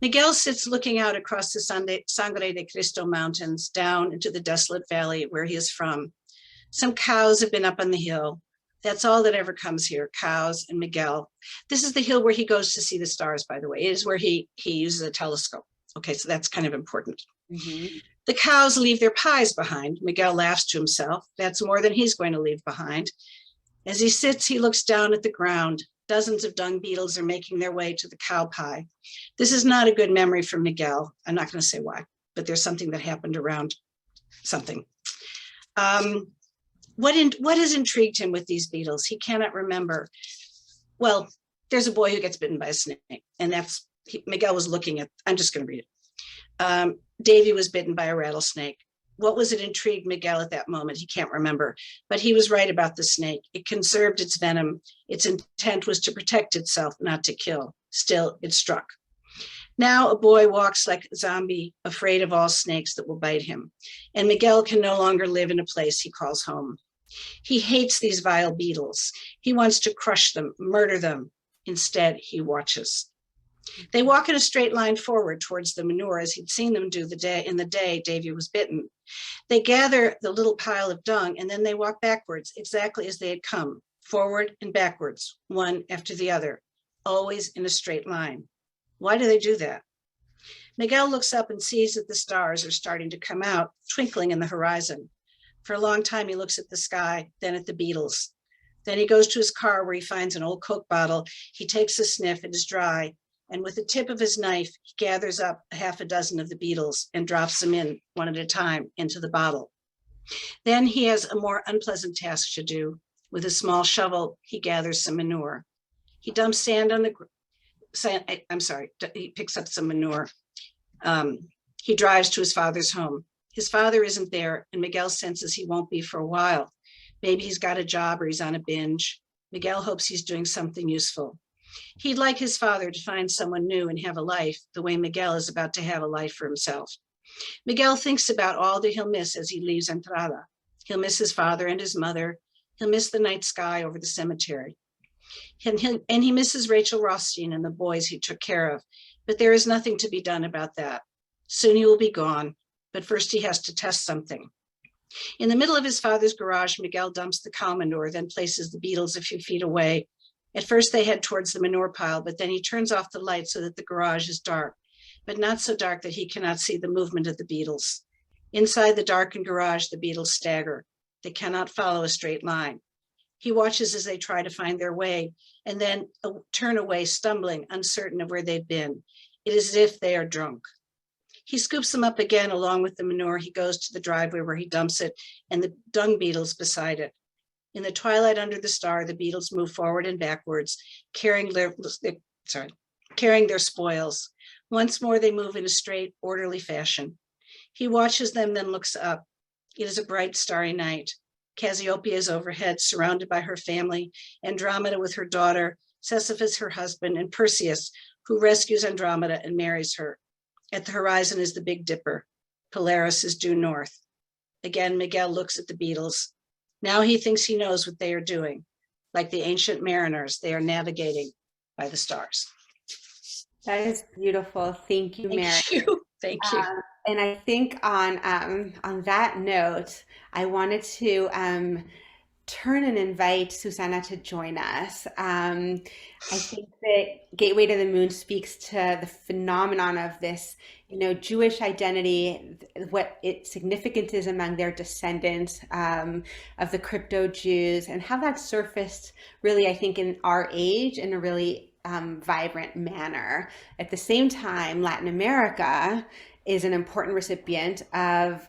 Miguel sits looking out across the Sangre de Cristo mountains down into the desolate valley where he is from. Some cows have been up on the hill. That's all that ever comes here, cows and Miguel. This is the hill where he goes to see the stars, by the way. It is where he uses a telescope. Okay, so that's kind of important. Mm-hmm. The cows leave their pies behind. Miguel laughs to himself. That's more than he's going to leave behind. As he sits, he looks down at the ground. Dozens of dung beetles are making their way to the cow pie. This is not a good memory for Miguel. I'm not going to say why, but there's something that happened around something. What has intrigued him with these beetles? He cannot remember. Well, there's a boy who gets bitten by a snake, and Miguel was looking at, I'm just going to read it. Davy was bitten by a rattlesnake. What was it intrigued Miguel at that moment? He can't remember, but he was right about the snake. It conserved its venom. Its intent was to protect itself, not to kill. Still, it struck. Now a boy walks like a zombie, afraid of all snakes that will bite him. And Miguel can no longer live in a place he calls home. He hates these vile beetles. He wants to crush them, murder them. Instead, he watches. They walk in a straight line forward towards the manure, as he'd seen them do in the day Davy was bitten. They gather the little pile of dung, and then they walk backwards, exactly as they had come, forward and backwards, one after the other, always in a straight line. Why do they do that? Miguel looks up and sees that the stars are starting to come out, twinkling in the horizon. For a long time, he looks at the sky, then at the beetles. Then he goes to his car where he finds an old Coke bottle. He takes a sniff, it is dry, and with the tip of his knife, he gathers up half a dozen of the beetles and drops them in one at a time into the bottle. Then he has a more unpleasant task to do. With a small shovel, he gathers some manure. He dumps sand on the he picks up some manure. He drives to his father's home. His father isn't there, and Miguel senses he won't be for a while. Maybe he's got a job or he's on a binge. Miguel hopes he's doing something useful. He'd like his father to find someone new and have a life the way Miguel is about to have a life for himself. Miguel thinks about all that he'll miss as he leaves Entrada. He'll miss his father and his mother. He'll miss the night sky over the cemetery. And he misses Rachel Rothstein and the boys he took care of. But there is nothing to be done about that. Soon he will be gone, but first he has to test something. In the middle of his father's garage, Miguel dumps the cow manure, then places the beetles a few feet away. At first they head towards the manure pile, but then he turns off the light so that the garage is dark, but not so dark that he cannot see the movement of the beetles. Inside the darkened garage, the beetles stagger. They cannot follow a straight line. He watches as they try to find their way and then turn away, stumbling, uncertain of where they've been. It is as if they are drunk. He scoops them up again along with the manure. He goes to the driveway where he dumps it and the dung beetles beside it. In the twilight under the star, the beetles move forward and backwards, carrying their spoils. Once more, they move in a straight, orderly fashion. He watches them, then looks up. It is a bright, starry night. Cassiopeia is overhead, surrounded by her family, Andromeda with her daughter, Sisyphus her husband, and Perseus, who rescues Andromeda and marries her. At the horizon is the Big Dipper. Polaris is due north. Again, Miguel looks at the beetles. Now he thinks he knows what they are doing. Like the ancient mariners, they are navigating by the stars. That is beautiful. Thank you, Mary. Thank you. Thank you. And I think on that note, I wanted to turn and invite Susanna to join us. I think that Gateway to the Moon speaks to the phenomenon of this, Jewish identity, what its significance is among their descendants of the crypto Jews, and how that surfaced really, I think, in our age in a really vibrant manner. At the same time, Latin America is an important recipient of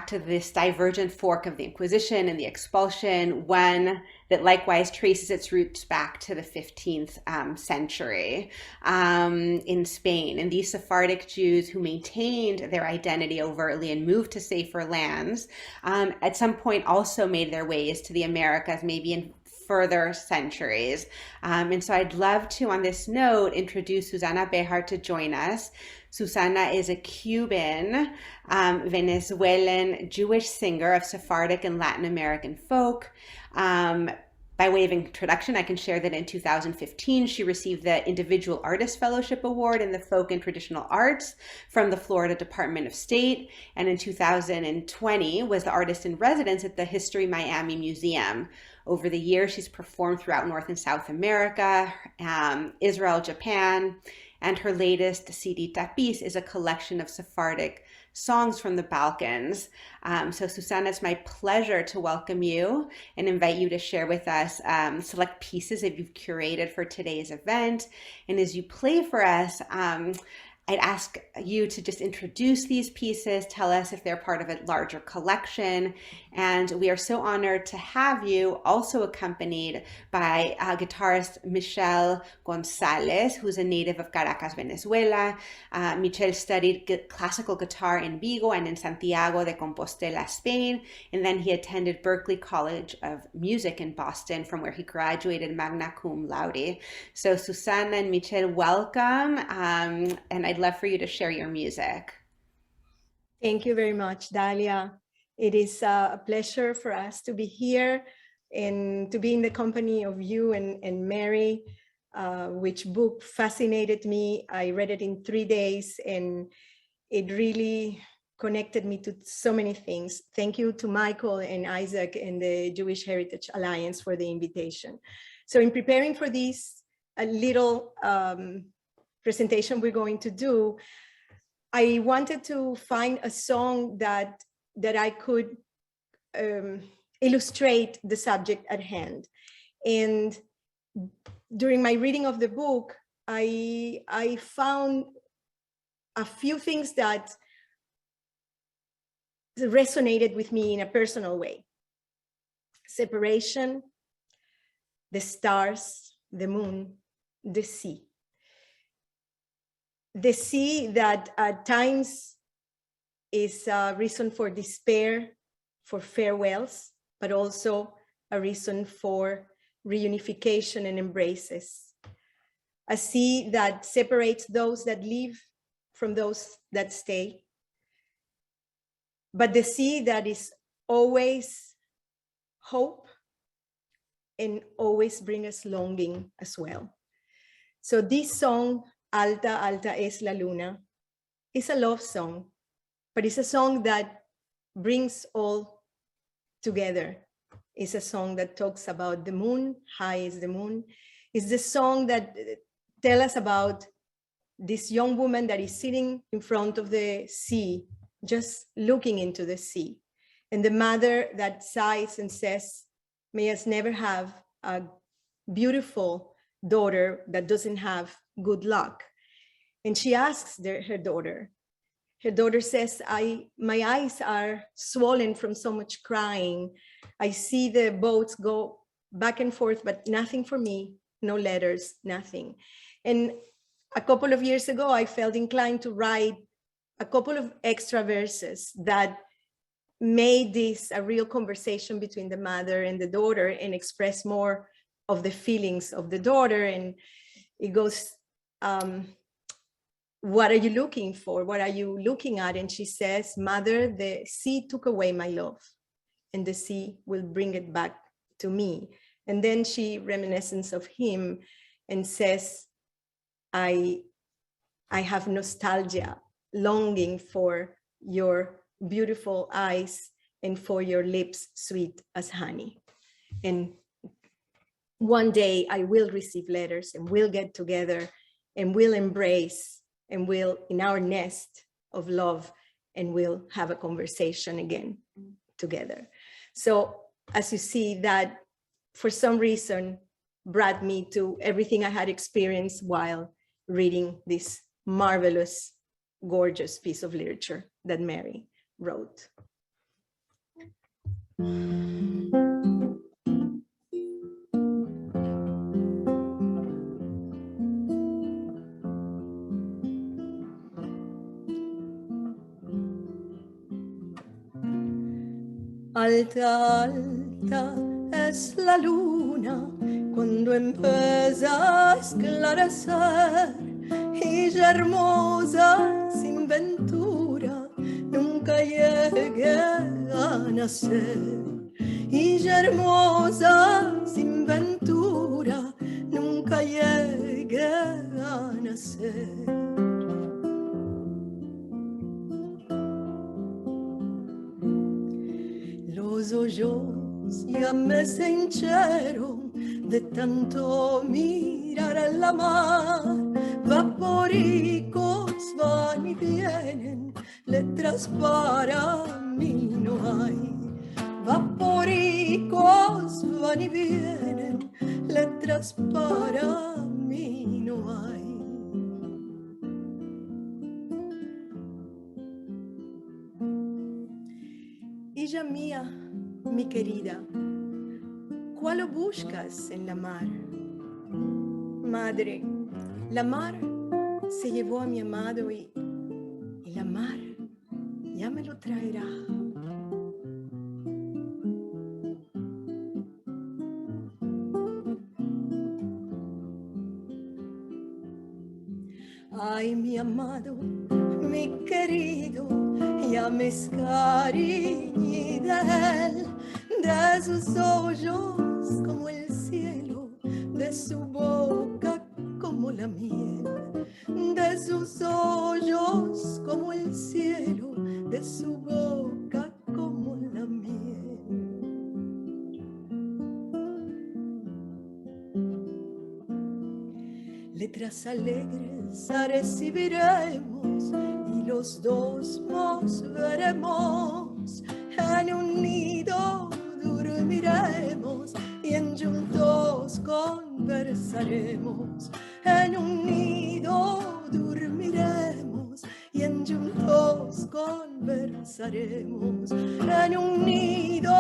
to this divergent fork of the Inquisition and the expulsion, one that likewise traces its roots back to the 15th century in Spain. And these Sephardic Jews who maintained their identity overtly and moved to safer lands, at some point also made their ways to the Americas, maybe in further centuries. And so I'd love to, on this note, introduce Susanna Behar to join us. Susanna is a Cuban, Venezuelan Jewish singer of Sephardic and Latin American folk. By way of introduction, I can share that in 2015, she received the Individual Artist Fellowship Award in the Folk and Traditional Arts from the Florida Department of State. And in 2020 was the Artist in Residence at the History Miami Museum. Over the years, she's performed throughout North and South America, Israel, Japan, and her latest CD Tapiz is a collection of Sephardic songs from the Balkans. So Susanna, it's my pleasure to welcome you and invite you to share with us select pieces that you've curated for today's event. And as you play for us, I'd ask you to just introduce these pieces, tell us if they're part of a larger collection. And we are so honored to have you also accompanied by guitarist Michelle Gonzalez, who's a native of Caracas, Venezuela. Michelle studied classical guitar in Vigo and in Santiago de Compostela, Spain. And then he attended Berklee College of Music in Boston, from where he graduated magna cum laude. So Susanna and Michelle, welcome. And I'd love for you to share your music. Thank you very much, Dalia. It is a pleasure for us to be here and to be in the company of you and Mary. which book fascinated me. I read it in 3 days, and it really connected me to so many things. Thank you to Michael and Isaac and the Jewish Heritage Alliance for the invitation. So in preparing for this little presentation we're going to do, I wanted to find a song that I could illustrate the subject at hand. And during my reading of the book, I found a few things that resonated with me in a personal way. Separation, the stars, the moon, the sea. The sea that at times is a reason for despair, for farewells, but also a reason for reunification and embraces. A sea that separates those that leave from those that stay. But the sea that is always hope and always bring us longing as well. So this song, Alta, Alta es la Luna, is a love song, but it's a song that brings all together. It's a song that talks about the moon, high is the moon. It's the song that tells us about this young woman that is sitting in front of the sea, just looking into the sea. And the mother that sighs and says, may us never have a beautiful daughter that doesn't have good luck. And she asks her daughter says, my eyes are swollen from so much crying. I see the boats go back and forth, but nothing for me, no letters, nothing. And a couple of years ago, I felt inclined to write a couple of extra verses that made this a real conversation between the mother and the daughter and express more of the feelings of the daughter. And it goes, what are you looking for? What are you looking at? And she says, Mother, the sea took away my love, and the sea will bring it back to me. And then she reminisces of him and says, I have nostalgia, longing for your beautiful eyes and for your lips sweet as honey. And one day I will receive letters and we'll get together and we'll embrace and we'll in our nest of love and we'll have a conversation again together. So as you see, that for some reason brought me to everything I had experienced while reading this marvelous, gorgeous piece of literature that Mary wrote. Alta, alta es la luna cuando empieza a esclarecer, y ya hermosa sin ventura nunca llegué a nacer. Y ya hermosa sin ventura nunca llegué a nacer. Los ojos ya me se hincharon de tanto mirar a la mar. Vaporicos van y vienen, letras para mí no hay. Vaporicos van y vienen, letras para mí no hay. Hija mía, mi querida, ¿cuál buscas en la mar? Madre, la mar se llevó a mi amado y la mar ya me lo traerá. Ay, mi amado, mi querido, ya me escariñé de él, de sus ojos como el cielo, de su boca como la miel, de sus ojos como el cielo, de su boca como la miel. Letras alegres recibiremos y los dos nos veremos. En un nido dormiremos y en juntos conversaremos. En un nido dormiremos y en juntos conversaremos. En un nido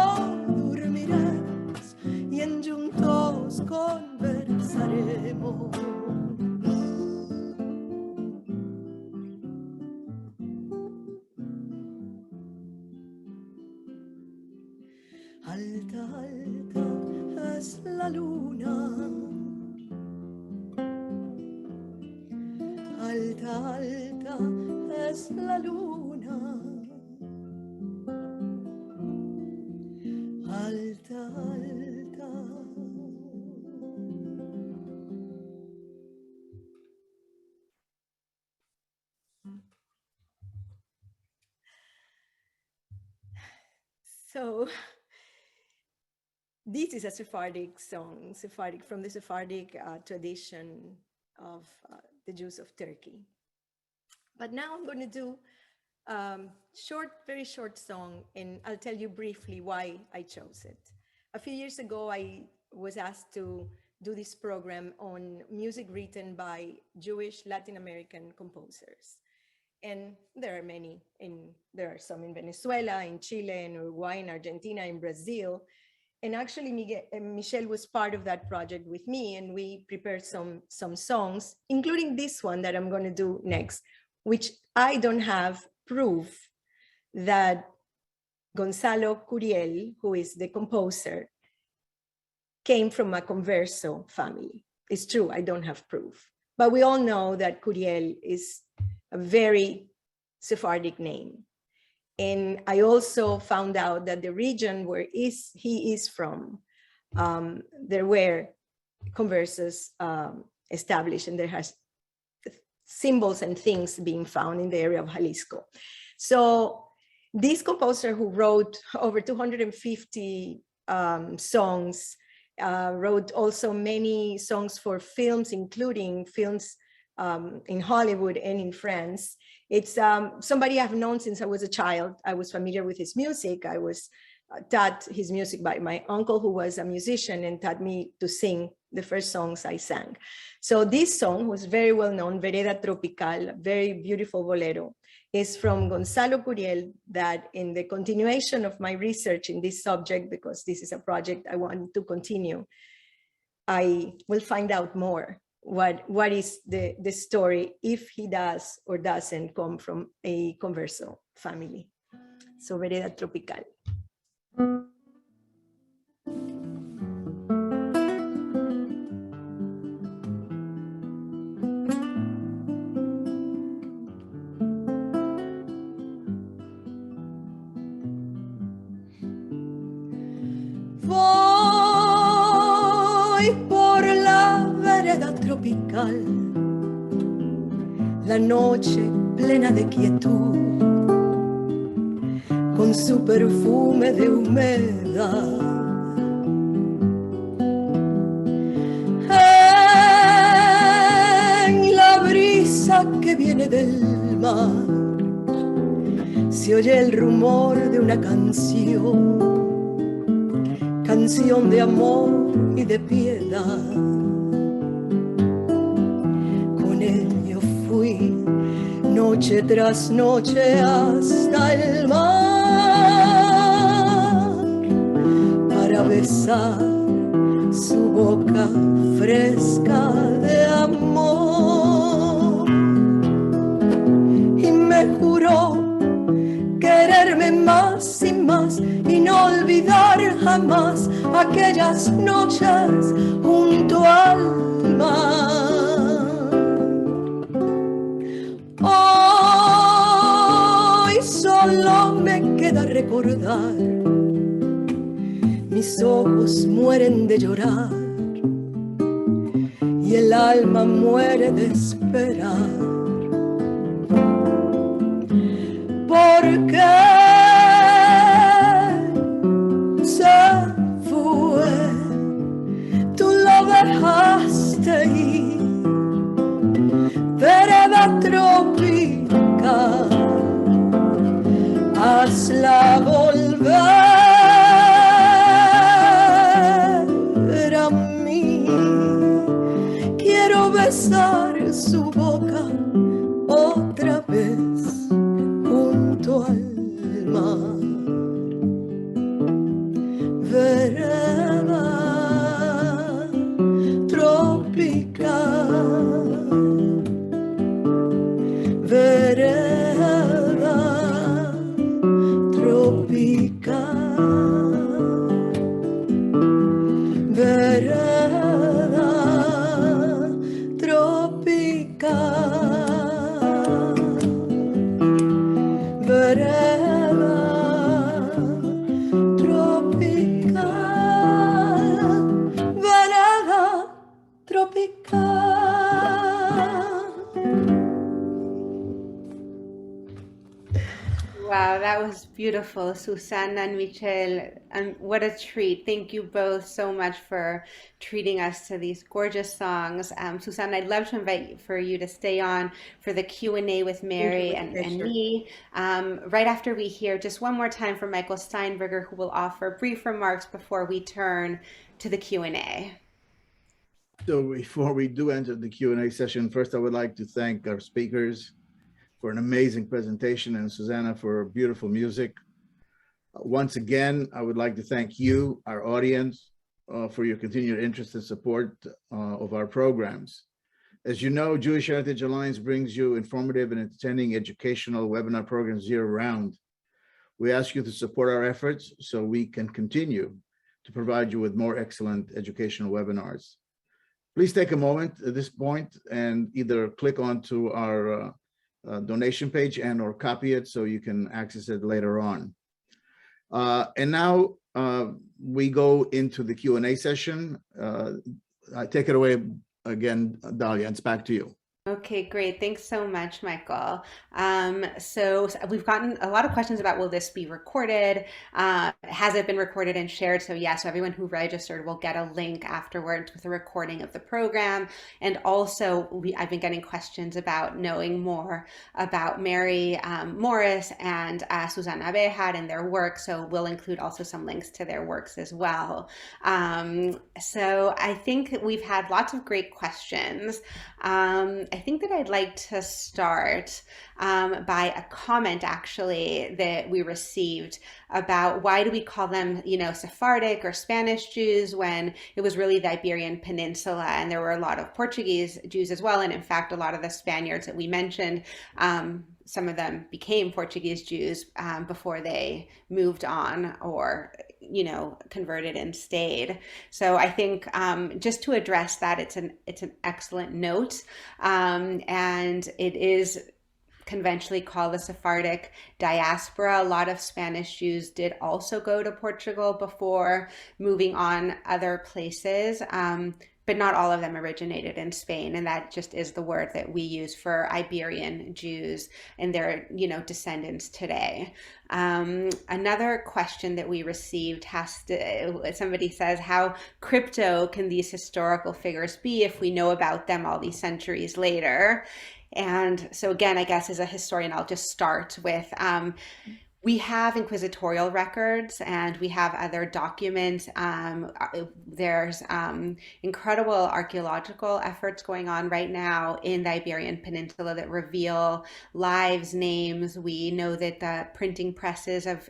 dormiremos y en juntos conversaremos. Alta, alta es la luna, alta, alta es la luna, alta, alta. So, this is a Sephardic song, from the Sephardic tradition of the Jews of Turkey. But now I'm going to do a very short song, and I'll tell you briefly why I chose it. A few years ago, I was asked to do this program on music written by Jewish Latin American composers. And there are many, there are some in Venezuela, in Chile, in Uruguay, in Argentina, in Brazil. And actually, Michelle was part of that project with me, and we prepared some songs, including this one that I'm going to do next, which I don't have proof that Gonzalo Curiel, who is the composer, came from a converso family. It's true, I don't have proof. But we all know that Curiel is a very Sephardic name. And I also found out that the region where he is from, there were conversos established, and there has symbols and things being found in the area of Jalisco. So this composer, who wrote over 250 songs, wrote also many songs for films, including films in Hollywood and in France. It's somebody I've known since I was a child. I was familiar with his music. I was taught his music by my uncle, who was a musician, and taught me to sing the first songs I sang. So this song was very well known, Vereda Tropical, very beautiful bolero, is from Gonzalo Curiel, that in the continuation of my research in this subject, because this is a project I want to continue, I will find out more what is the story, if he does or doesn't come from a converso family. So Vereda Tropical. Voy por la vereda tropical, la noche plena de quietud, con su perfume de humedad. En la brisa que viene del mar, se oye el rumor de una canción, canción de amor y de piedad. Con él yo fui noche tras noche hasta el mar, para besar su boca fresca de amor. Y me juró quererme más y más y no olvidar jamás aquellas noches junto al mar. Hoy solo me queda recordar, mis ojos mueren de llorar y el alma muere de esperar. ¿Por qué se fue? Tú lo dejaste ir, vereda tropical, hazla volver a mí. Quiero besar su boca otra vez junto al mar. Vereda tropical, vereda tropical, vereda tropical, vereda tropical, vereda tropical. Wow, that was beautiful, Susanna and Michelle. And what a treat. Thank you both so much for treating us to these gorgeous songs. Susanna, I'd love to invite for you to stay on for the Q&A with Mary and me. Right after we hear just one more time from Michael Steinberger, who will offer brief remarks before we turn to the Q&A. So before we do enter the Q&A session, first I would like to thank our speakers for an amazing presentation and Susanna for beautiful music. Once again, I would like to thank you, our audience, for your continued interest and support of our programs. As you know, Jewish Heritage Alliance brings you informative and entertaining educational webinar programs year-round. We ask you to support our efforts so we can continue to provide you with more excellent educational webinars. Please take a moment at this point and either click onto our donation page and or copy it so you can access it later on. And now we go into the Q&A session. I take it away again, Dalia, it's back to you. Okay, great. Thanks so much, Michael. So we've gotten a lot of questions about, will this be recorded? Has it been recorded and shared? So yes, so everyone who registered will get a link afterwards with a recording of the program. And also I've been getting questions about knowing more about Mary Morris and Susanna Behar and their work. So we'll include also some links to their works as well. So I think we've had lots of great questions. I think that I'd like to start by a comment actually that we received about why do we call them, Sephardic or Spanish Jews when it was really the Iberian Peninsula, and there were a lot of Portuguese Jews as well. And in fact, a lot of the Spaniards that we mentioned, some of them became Portuguese Jews before they moved on or converted and stayed. So I think just to address that, it's an excellent note, and it is conventionally called the Sephardic Diaspora. A lot of Spanish Jews did also go to Portugal before moving on other places, but not all of them originated in Spain. And that just is the word that we use for Iberian Jews and their, descendants today. Another question that we received somebody says, how crypto can these historical figures be if we know about them all these centuries later? And so again, I guess as a historian, I'll just start with, we have inquisitorial records and we have other documents. There's incredible archaeological efforts going on right now in the Iberian Peninsula that reveal lives, names. We know that the printing presses of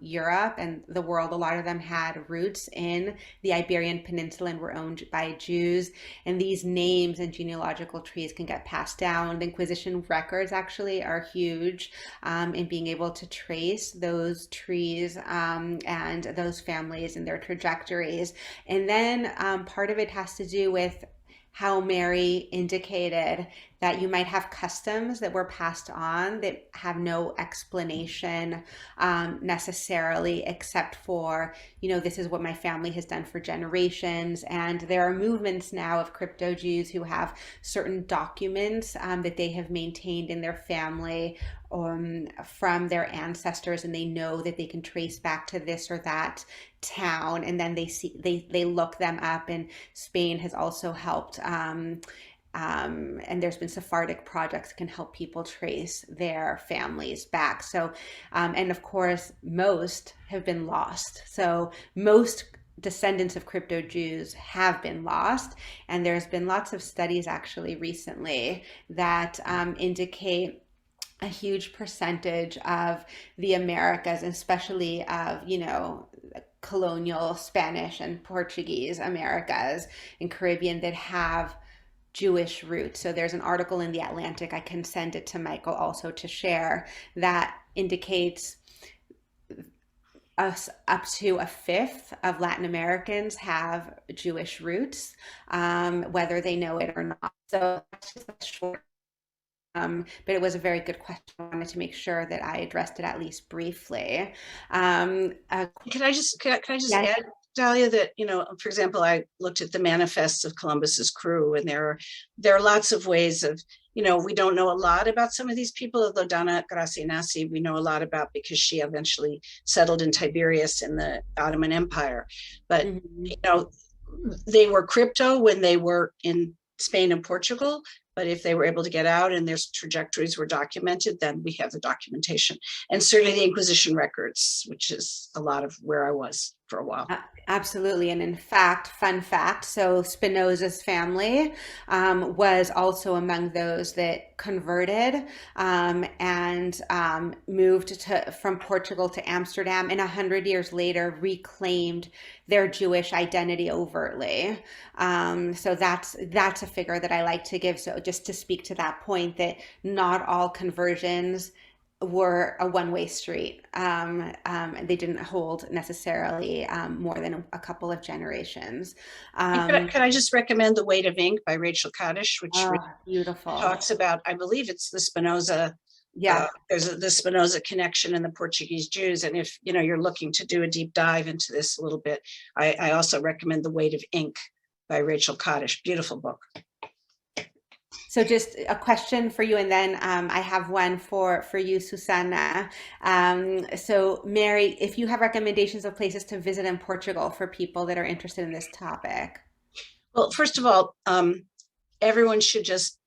Europe and the world, a lot of them had roots in the Iberian Peninsula and were owned by Jews. And these names and genealogical trees can get passed down. The Inquisition records actually are huge in being able to trace those trees and those families and their trajectories. And then part of it has to do with how Mary indicated that you might have customs that were passed on that have no explanation necessarily, except for, you know, this is what my family has done for generations. And there are movements now of crypto Jews who have certain documents that they have maintained in their family from their ancestors, and they know that they can trace back to this or that town, and then they look them up. And Spain has also helped, and there's been Sephardic projects that can help people trace their families back. So and of course most have been lost, so most descendants of crypto Jews have been lost, and there's been lots of studies actually recently that indicate a huge percentage of the Americas, especially of, you know, colonial Spanish and Portuguese Americas and Caribbean, that have Jewish roots. So there's an article in The Atlantic, I can send it to Michael also to share, that indicates up to a fifth of Latin Americans have Jewish roots, whether they know it or not. So that's just a short. But it was a very good question. I wanted to make sure that I addressed it at least briefly. Can I just Yes. add, Dalia, that, you know, for example, I looked at the manifests of Columbus's crew, and there are lots of ways of, you know, we don't know a lot about some of these people, although Donna Gracianasi we know a lot about because she eventually settled in Tiberias in the Ottoman Empire. But, you know, they were crypto when they were in Spain and Portugal. But if they were able to get out and their trajectories were documented, then we have the documentation. And certainly the Inquisition records, which is a lot of where I was for a while. Absolutely. And in fact, fun fact, so Spinoza's family was also among those that converted and moved from Portugal to Amsterdam, and 100 years later reclaimed their Jewish identity overtly. So that's a figure that I like to give. So just to speak to that point, that not all conversions were a one-way street. They didn't hold necessarily more than a couple of generations. Could I just recommend The Weight of Ink by Rachel Kaddish, which beautiful. talks about, I believe it's the Spinoza. Yeah, there's the Spinoza connection and the Portuguese Jews. And if, you know, you're looking to do a deep dive into this a little bit, I also recommend The Weight of Ink by Rachel Kaddish. Beautiful book. So just a question for you, and then I have one for you, Susanna. So Mary, if you have recommendations of places to visit in Portugal for people that are interested in this topic. Well, first of all, everyone should just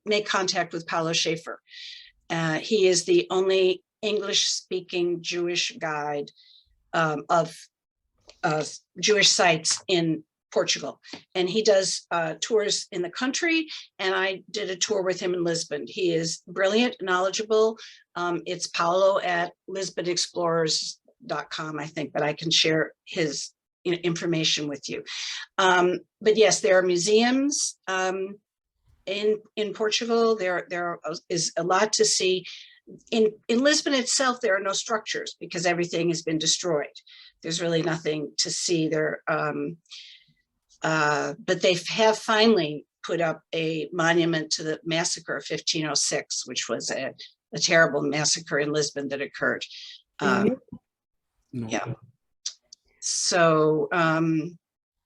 make contact with Paulo Schaefer. He is the only English-speaking Jewish guide of Jewish sites in Portugal, and he does tours in the country, and I did a tour with him in Lisbon. He is brilliant, knowledgeable. It's Paulo at lisbonexplorers.com, I think, but I can share his information with you. But yes, there are museums in Portugal. There is a lot to see. In Lisbon itself, there are no structures because everything has been destroyed. There's really nothing to see there. But they have finally put up a monument to the massacre of 1506, which was a terrible massacre in Lisbon that occurred. Yeah. So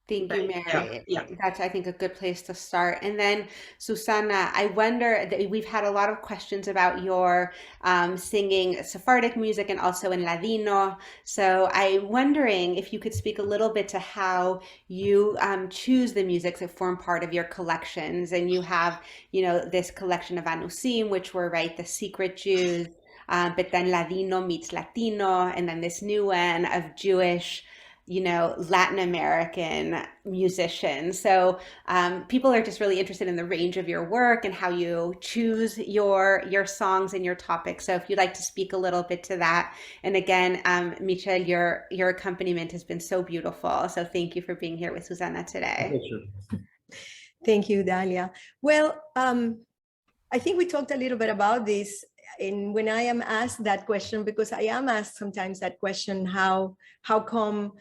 thank you, Mary. Yeah. That's, I think, a good place to start. And then, Susanna, I wonder, that we've had a lot of questions about your singing Sephardic music and also in Ladino. So I'm wondering if you could speak a little bit to how you choose the music that form part of your collections. And you have, you know, this collection of Anusim, which were, right, the secret Jews, but then Ladino meets Latino, and then this new one of Jewish, you know, Latin American musicians. So people are just really interested in the range of your work and how you choose your songs and your topics. So if you'd like to speak a little bit to that. And again, Michel, your accompaniment has been so beautiful. So thank you for being here with Susanna today. Thank you, Dalia. Well, I think we talked a little bit about this. And when I am asked that question, because I am asked sometimes that question, how come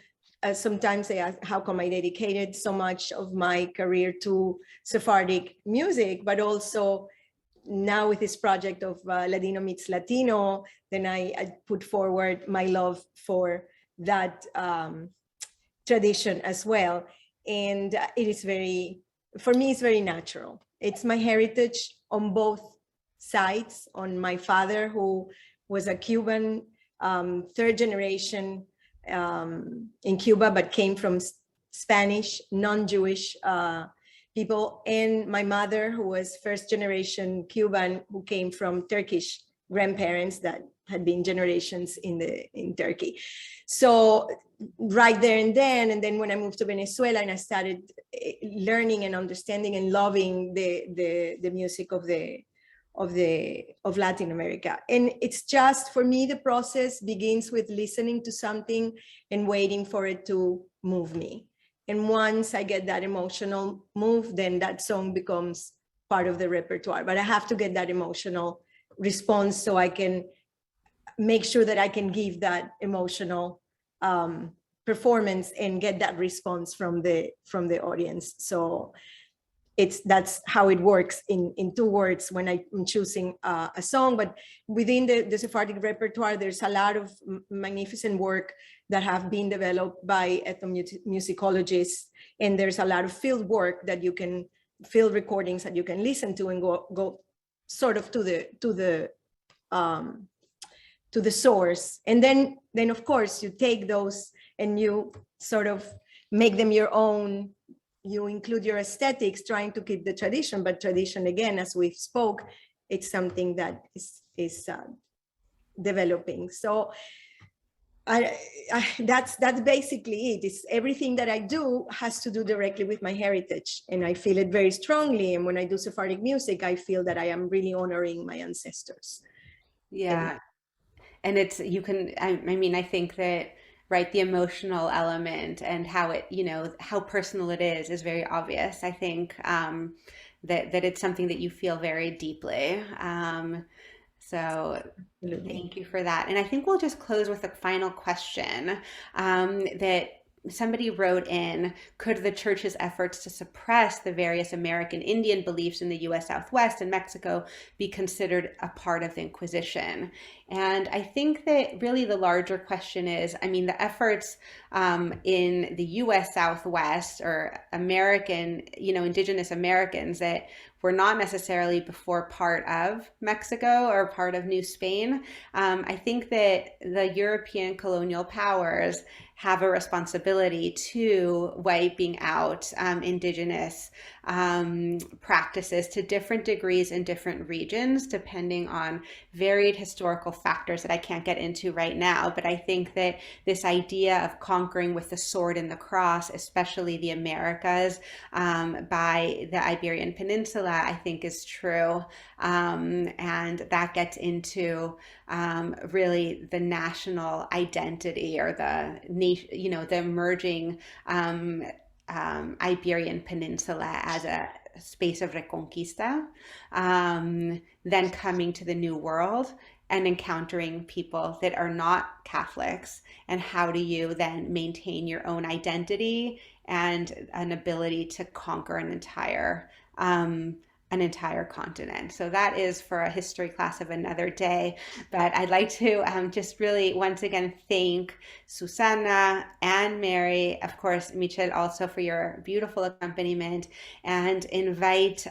sometimes they ask how come I dedicated so much of my career to Sephardic music, but also now with this project of Ladino Meets Latino, then I put forward my love for that tradition as well. And it is for me, it's very natural. It's my heritage on both sides. On my father, who was a Cuban, third generation in Cuba, but came from Spanish, non-Jewish people, and my mother, who was first generation Cuban, who came from Turkish grandparents that had been generations in Turkey. So right there and then when I moved to Venezuela and I started learning and understanding and loving the music of Latin America. And it's just, for me, the process begins with listening to something and waiting for it to move me. And once I get that emotional move, then that song becomes part of the repertoire. But I have to get that emotional response so I can make sure that I can give that emotional performance and get that response from the audience. So that's how it works in 2 words when I'm choosing a song. But within the Sephardic repertoire, there's a lot of magnificent work that have been developed by ethnomusicologists, and there's a lot of field work that you can, field recordings that you can listen to and go sort of to the source. And then of course you take those and you sort of make them your own. You include your aesthetics, trying to keep the tradition, but tradition, again, as we've spoke, it's something that is developing. So that's basically it. It's everything that I do has to do directly with my heritage, and I feel it very strongly. And when I do Sephardic music, I feel that I am really honoring my ancestors. Yeah, and it's, you can, I mean, I think that, right, the emotional element and how it, how personal it is very obvious. I think that it's something that you feel very deeply. So thank you for that. And I think we'll just close with a final question that somebody wrote in: could the church's efforts to suppress the various American Indian beliefs in the U.S. Southwest and Mexico be considered a part of the Inquisition? And I think that really the larger question is, I mean, the efforts in the U.S. Southwest, or American, indigenous Americans that were not necessarily before part of Mexico or part of New Spain. I think that the European colonial powers have a responsibility to wiping out indigenous practices to different degrees in different regions, depending on varied historical factors that I can't get into right now. But I think that this idea of conquering with the sword and the cross, especially the Americas, by the Iberian Peninsula, I think is true. And that gets into really the national identity, or the the emerging Iberian Peninsula as a space of reconquista, then coming to the New World and encountering people that are not Catholics, and how do you then maintain your own identity and an ability to conquer an entire continent. So that is for a history class of another day. But I'd like to just really once again thank Susannah and Mary, of course, Michelle also, for your beautiful accompaniment, and invite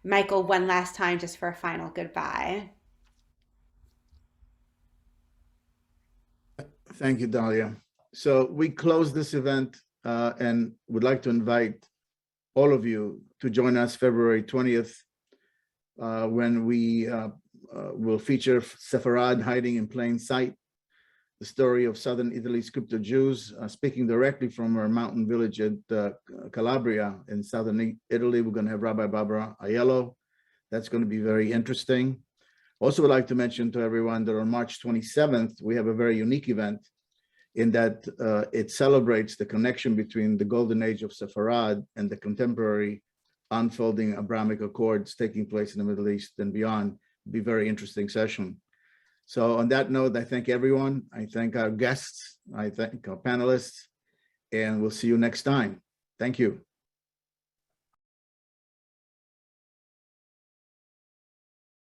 Michael one last time just for a final goodbye. Thank you, Dalia. So we close this event and would like to invite all of you to join us February 20th, when we will feature Sefarad hiding in plain sight, the story of southern Italy's crypto Jews, speaking directly from our mountain village at Calabria in southern Italy. We're going to have Rabbi Barbara Aiello. That's going to be very interesting. Also would like to mention to everyone that on March 27th, we have a very unique event, in that it celebrates the connection between the golden age of Sefarad and the contemporary unfolding Abrahamic accords taking place in the Middle East and beyond. It'll be a very interesting session. So on that note, I thank everyone. I thank our guests. I thank our panelists. and we'll see you next time. Thank you.